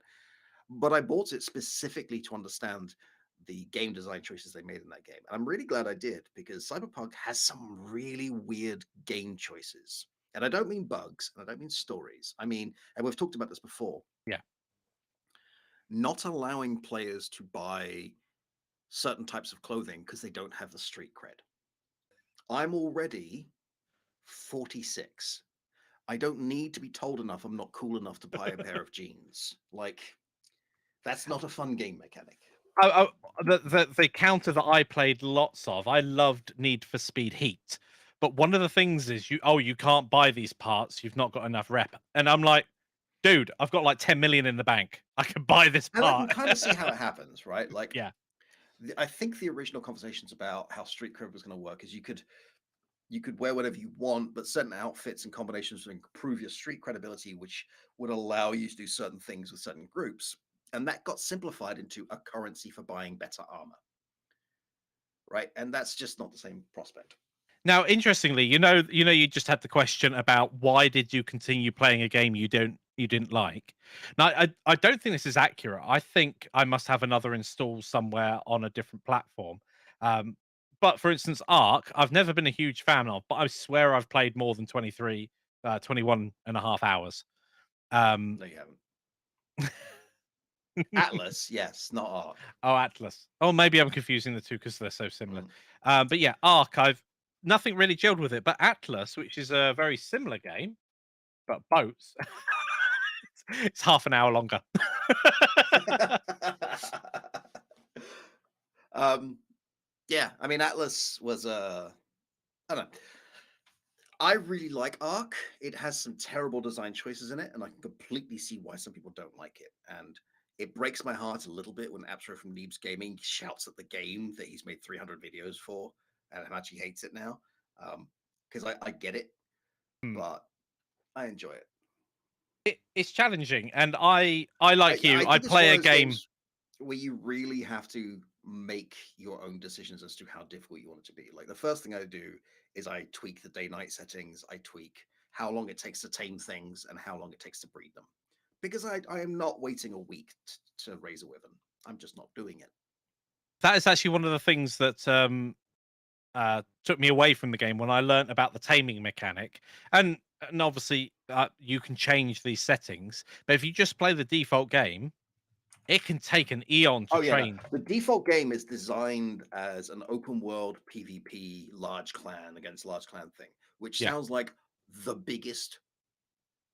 But I bought it specifically to understand the game design choices they made in that game. And I'm really glad I did, because Cyberpunk has some really weird game choices. And I don't mean bugs, and I don't mean stories. I mean, and we've talked about this before, Yeah. not allowing players to buy certain types of clothing because they don't have the street cred. I'm already 46. I don't need to be told enough I'm not cool enough to buy a pair of jeans. Like, that's not a fun game mechanic. The counter that I played lots of, I loved Need for Speed Heat. But one of the things is you can't buy these parts, you've not got enough rep. And I'm like, dude, I've got like 10 million in the bank. I can buy this And I can part. kind of see how it happens, right? Like, Yeah. I think the original conversations about how street cred was going to work is you could wear whatever you want, but certain outfits and combinations would improve your street credibility, which would allow you to do certain things with certain groups. And that got simplified into a currency for buying better armor, right? And that's just not the same prospect. Now, interestingly, you just had the question about why did you continue playing a game you didn't like. Now, I don't think this is accurate. I think I must have another install somewhere on a different platform. Um, but for instance, Ark, I've never been a huge fan of, but I swear I've played more than 21 and a half hours. Um, No, you haven't. Atlas, yes, not Ark. oh, Atlas. Oh, maybe I'm confusing the two because they're so similar. Mm. But yeah, Ark, I've nothing really gelled with it. But Atlas, which is a very similar game, but boats, it's half an hour longer. Yeah, I mean, Atlas was I don't know. I really like Ark. It has some terrible design choices in it, and I can completely see why some people don't like it. And it breaks my heart a little bit when Abstro from Neebs Gaming shouts at the game that he's made 300 videos for and how much he hates it now. Because I get it, Hmm. but I enjoy it. It's challenging, and I like I you. I think it's one play of a those game. games where you really have to make your own decisions as to how difficult you want it to be. Like the first thing I do is I tweak the day-night settings. I tweak how long it takes to tame things and how long it takes to breed them. Because I am not waiting a week to raise a wyvern. I'm just not doing it. That is actually one of the things that took me away from the game when I learnt about the taming mechanic. And obviously, you can change these settings, but if you just play the default game, it can take an eon to Oh yeah, no. train. The default game is designed as an open world PvP large clan against large clan thing, which Yeah. sounds like the biggest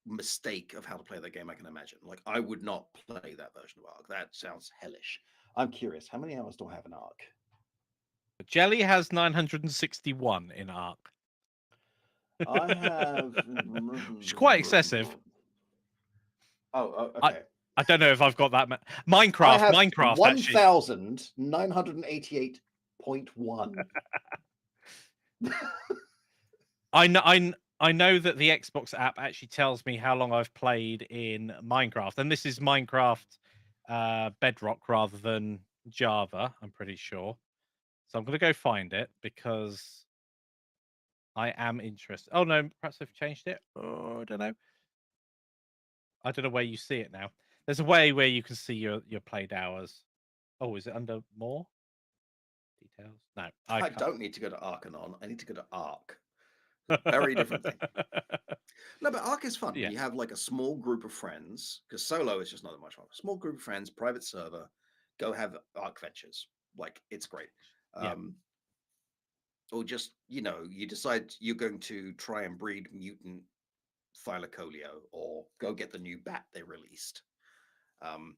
mistake of how to play that game I can imagine. Like I would not play that version of Ark. That sounds hellish. I'm curious, how many hours do I have in Ark? Jelly has 961 in Ark. I have Which is quite excessive. Oh, I okay. I don't know if I've got that. I have Minecraft actually. 1988.1. I know that the Xbox app actually tells me how long I've played in Minecraft, and this is Minecraft Bedrock rather than Java. I'm pretty sure. So I'm going to go find it because I am interested. Oh no, perhaps they've changed it. Oh, I don't know. I don't know where you see it now. There's a way where you can see your played hours. Oh, is it under more details? No, I I can't. don't need to go to Arcanon. I need to go to Ark. Very different thing. No, but Ark is fun when Yeah. you have like a small group of friends, because solo is just not that much fun. Small group of friends, private server, go have Ark ventures. Like it's great. Yeah. Or just, you decide you're going to try and breed mutant Thylacoleo or go get the new bat they released. And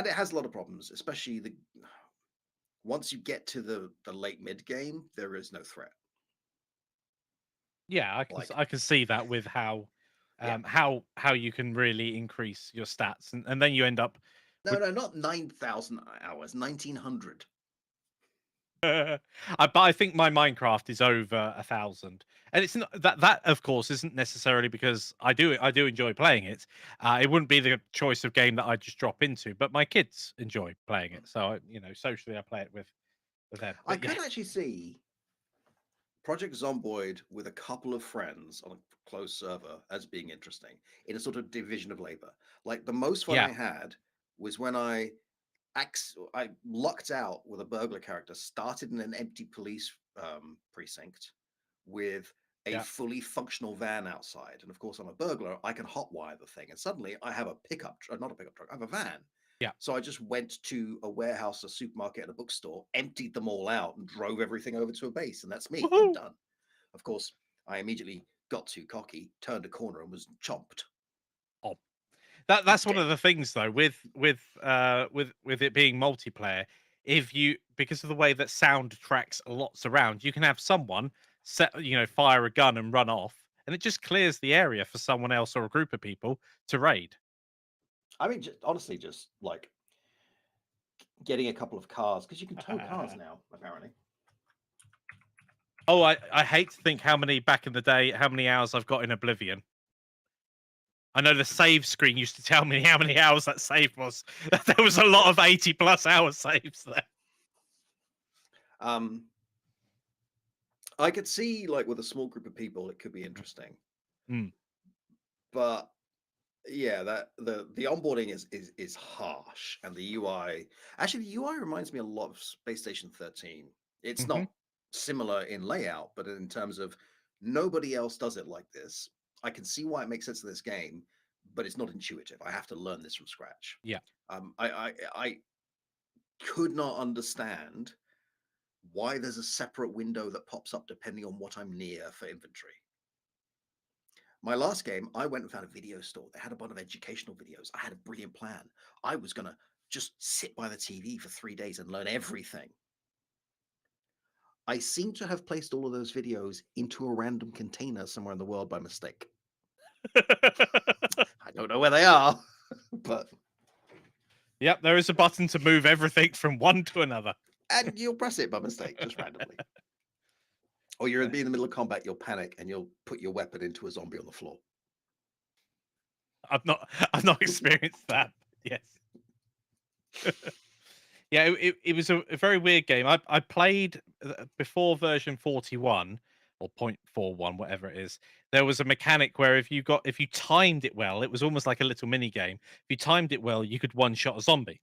it has a lot of problems, especially once you get to the late mid game, there is no threat. Yeah, Like, I can see that with how yeah. how you can really increase your stats, and then you end up No, with no, not 9,000 hours, 1,900. but I think my Minecraft is over 1,000, and it's not that of course isn't necessarily because I do enjoy playing it. It wouldn't be the choice of game that I just drop into, but my kids enjoy playing it, so socially I play it with them. I But yeah, could actually see Project Zomboid with a couple of friends on a closed server as being interesting in a sort of division of labor. Like the most fun yeah, I had was when I lucked out with a burglar character, started in an empty police precinct with a yeah. fully functional van outside. And of course, I'm a burglar. I can hotwire the thing. And suddenly I have a not a pickup truck, I have a van. Yeah. So I just went to a warehouse, a supermarket, and a bookstore, emptied them all out, and drove everything over to a base. And that's me. I'm Woohoo! done. Of course, I immediately got too cocky, turned a corner, and was chomped. Oh, that's one Dead. of the things though with it being multiplayer. If you because of the way that sound tracks lots around, you can have someone fire a gun and run off, and it just clears the area for someone else or a group of people to raid. I mean, honestly, just like getting a couple of cars, because you can tow cars now, apparently. Oh, I hate to think how many back in the day, how many hours I've got in Oblivion. I know the save screen used to tell me how many hours that save was. There was a lot of 80+ hour saves there. I could see like with a small group of people, it could be interesting, Mm. but yeah, that the onboarding is harsh, and the UI actually the UI reminds me a lot of Space Station 13. It's Hmm. not similar in layout, but in terms of nobody else does it like this. I can see why it makes sense in this game, but it's not intuitive. I have to learn this from scratch. Yeah. I could not understand why there's a separate window that pops up depending on what I'm near for inventory. My last game, I went and found a video store. They had a bunch of educational videos. I had a brilliant plan. I was going to just sit by the TV for 3 days and learn everything. I seem to have placed all of those videos into a random container somewhere in the world by mistake. I don't know where they are, but. Yep, there is a button to move everything from one to another. And you'll press it by mistake, just randomly. Or you're in the middle of combat, you'll panic and you'll put your weapon into a zombie on the floor. I've not experienced that. Yes. Yeah, it was a very weird game. I played before version 41 or 0.41, whatever it is. There was a mechanic where if you timed it well, it was almost like a little mini game. If you timed it well, you could one shot a zombie.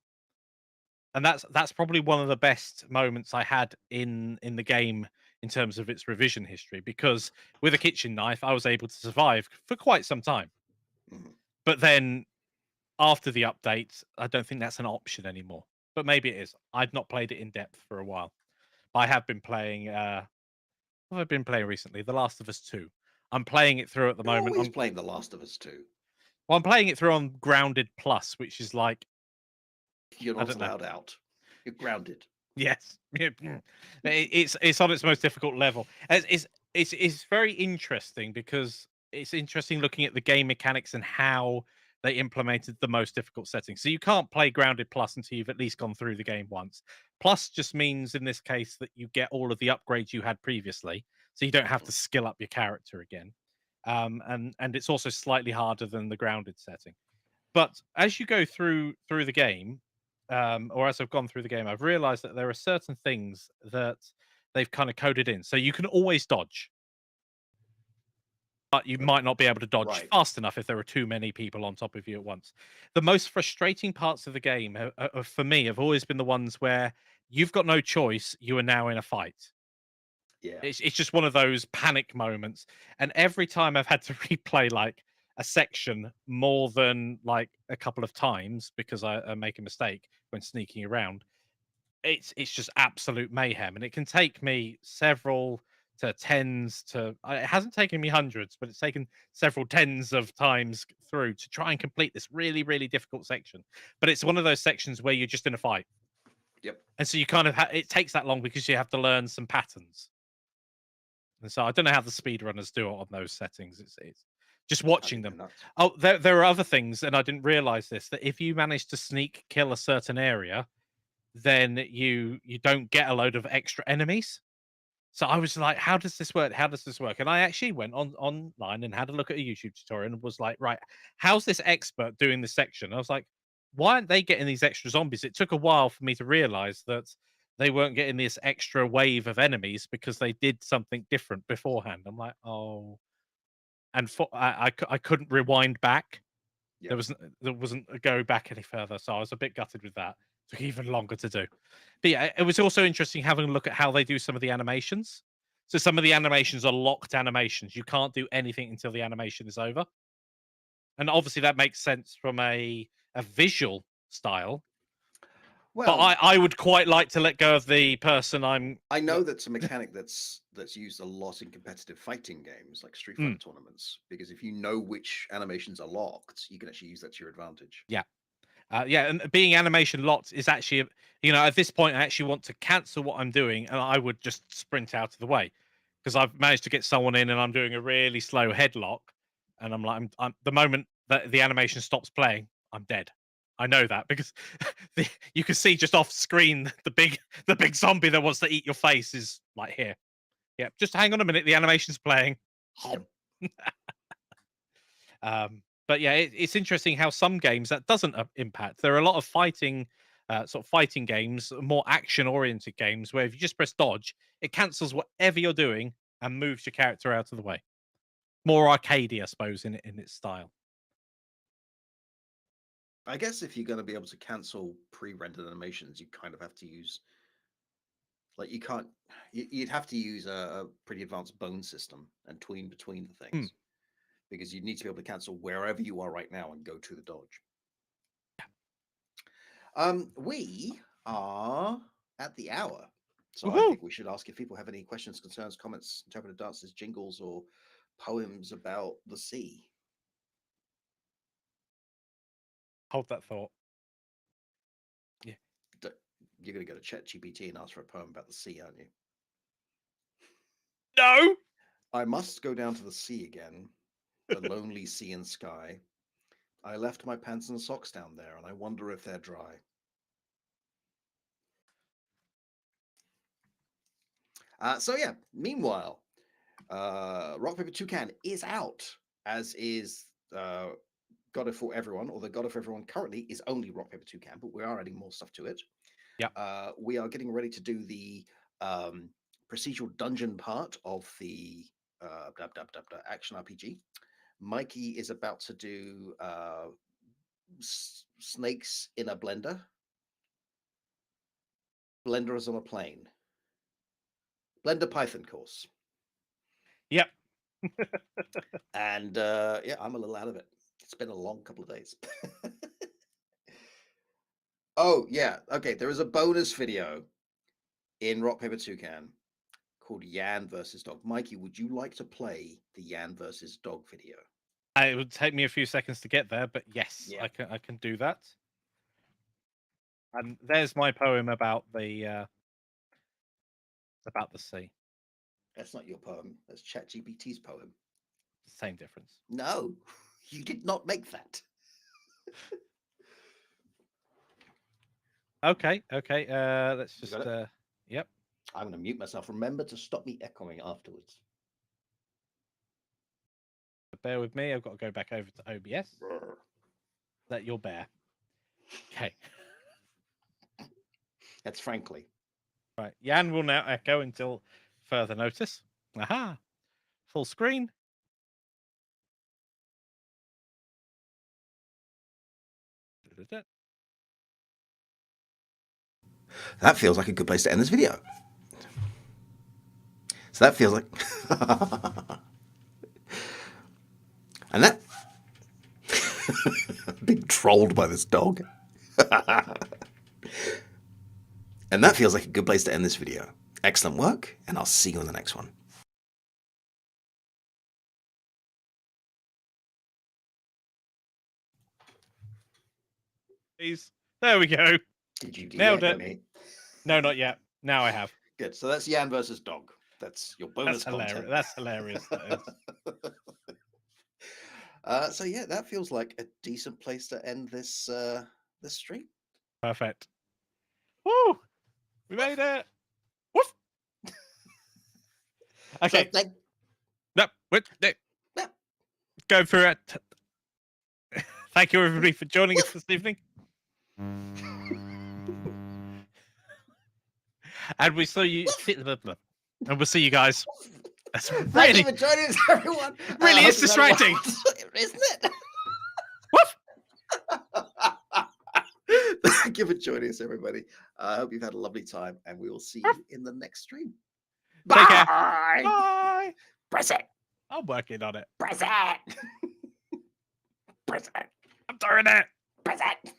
And that's probably one of the best moments I had in the game in terms of its revision history, because with a kitchen knife, I was able to survive for quite some time. Mhm. But then after the update, I don't think that's an option anymore. But maybe it is. I've not played it in depth for a while. I have been playing. What have I been playing recently? The Last of Us 2. I'm playing it through at the You're moment. always playing The Last of Us 2. Well, I'm playing it through on Grounded Plus, which is like, You're I not don't know. allowed out. You're grounded. Yes, it's on its most difficult level. It's very interesting because it's interesting looking at the game mechanics and how they implemented the most difficult settings. So you can't play Grounded Plus until you've at least gone through the game once. Plus just means in this case that you get all of the upgrades you had previously, so you don't have to skill up your character again. And it's also slightly harder than the Grounded setting. But as you go through the game, or as I've gone through the game, I've realized that there are certain things that they've kind of coded in. So you can always dodge, but you might not be able to dodge Right. fast enough if there are too many people on top of you at once. The most frustrating parts of the game, for me, have always been the ones where you've got no choice. You are now in a fight. Yeah. It's just one of those panic moments. And every time I've had to replay like a section more than like a couple of times because I make a mistake when sneaking around, it's just absolute mayhem. And it can take me several to tens to it hasn't taken me hundreds, but it's taken several tens of times through to try and complete this really, really difficult section. But it's one of those sections where you're just in a fight. Yep. And so you kind of it takes that long because you have to learn some patterns. And so I don't know how the speedrunners do it on those settings. It's just I watching think they're them. nuts. Oh, there are other things, and I didn't realize this, that if you manage to sneak kill a certain area, then you don't get a load of extra enemies. So I was like, how does this work? How does this work? And I actually went online and had a look at a YouTube tutorial and was like, right, how's this expert doing this section? I was like, why aren't they getting these extra zombies? It took a while for me to realize that they weren't getting this extra wave of enemies because they did something different beforehand. I'm like, oh, and I couldn't rewind back. Yep. There wasn't a go back any further, so I was a bit gutted with that. Took even longer to do. But yeah, it was also interesting having a look at how they do some of the animations. So some of the animations are locked animations. You can't do anything until the animation is over. And obviously that makes sense from a visual style. But Well, I would quite like to let go of the person I'm I know that's a mechanic that's used a lot in competitive fighting games like Street Fighter Mm, tournaments, because if you know which animations are locked, you can actually use that to your advantage. yeah. Yeah, and being animation locked is actually, at this point, I actually want to cancel what I'm doing, and I would just sprint out of the way because I've managed to get someone in, and I'm doing a really slow headlock, and I'm like, I'm the moment that the animation stops playing, I'm dead. I know that because you can see just off screen the big zombie that wants to eat your face is like here. Yeah, just hang on a minute, the animation's playing. Yep. But yeah, it's interesting how some games that doesn't impact. There are a lot of sort of fighting games, more action-oriented games, where if you just press dodge, it cancels whatever you're doing and moves your character out of the way. More arcadey, I suppose, in its style. I guess if you're going to be able to cancel pre-rendered animations, you kind of have to use, like, you can't. You'd have to use a pretty advanced bone system and tween between the things, because you need to be able to cancel wherever you are right now and go to the dodge. We are at the hour, so I think we should ask if people have any questions, concerns, comments, interpretive dances, jingles, or poems about the sea. Hold that thought. Yeah. You're going to go to ChatGPT and ask for a poem about the sea, aren't you? No! I must go down to the sea again, the lonely sea and sky. I left my pants and socks down there, and I wonder if they're dry. So yeah, meanwhile, Rock Paper Toucan is out, as is Godot for Everyone, although Godot for Everyone currently is only Rock Paper Toucan, but we are adding more stuff to it. Yeah. We are getting ready to do the procedural dungeon part of the action RPG. Mikey is about to do snakes in a blender. Blender is on a plane. Blender Python course. Yep. And yeah, I'm a little out of it. It's been a long couple of days. Oh, yeah. Okay, there is a bonus video in Rock Paper Toucan called Yann versus Dog. Mikey, would you like to play the Yann versus Dog video? It would take me a few seconds to get there, but yes, Yeah. I can do that. And there's my poem about the sea. That's not your poem. That's ChatGPT's poem. Same difference. No, you did not make that. Okay. Let's just yep. I'm going to mute myself. Remember to stop me echoing afterwards. Bear with me. I've got to go back over to OBS. Brr. Let your bear. Okay. That's frankly. Right. Yann will now echo until further notice. Aha. Full screen. That feels like a good place to end this video. So that feels like... And that... Being trolled by this dog. And that feels like a good place to end this video. Excellent work, and I'll see you in the next one. Please. There we go. Did you Nailed it. Me? No, not yet. Now I have. Good. So that's Yann versus Dog. That's your bonus content. That's hilarious. That is. So yeah, that feels like a decent place to end this this stream. Perfect. Woo! We made it. Woof. Okay. So, No. Go through it. Thank you everybody for joining us this evening. And we saw you. And we'll see you guys. That's really, thank you for joining us, everyone. Really is distracting, isn't it? Woof! Thank you for joining us, everybody. I hope you've had a lovely time, and we will see you in the next stream. Take care. Bye. Bye. Press it. I'm working on it. Press it. Press it. I'm doing it. Press it.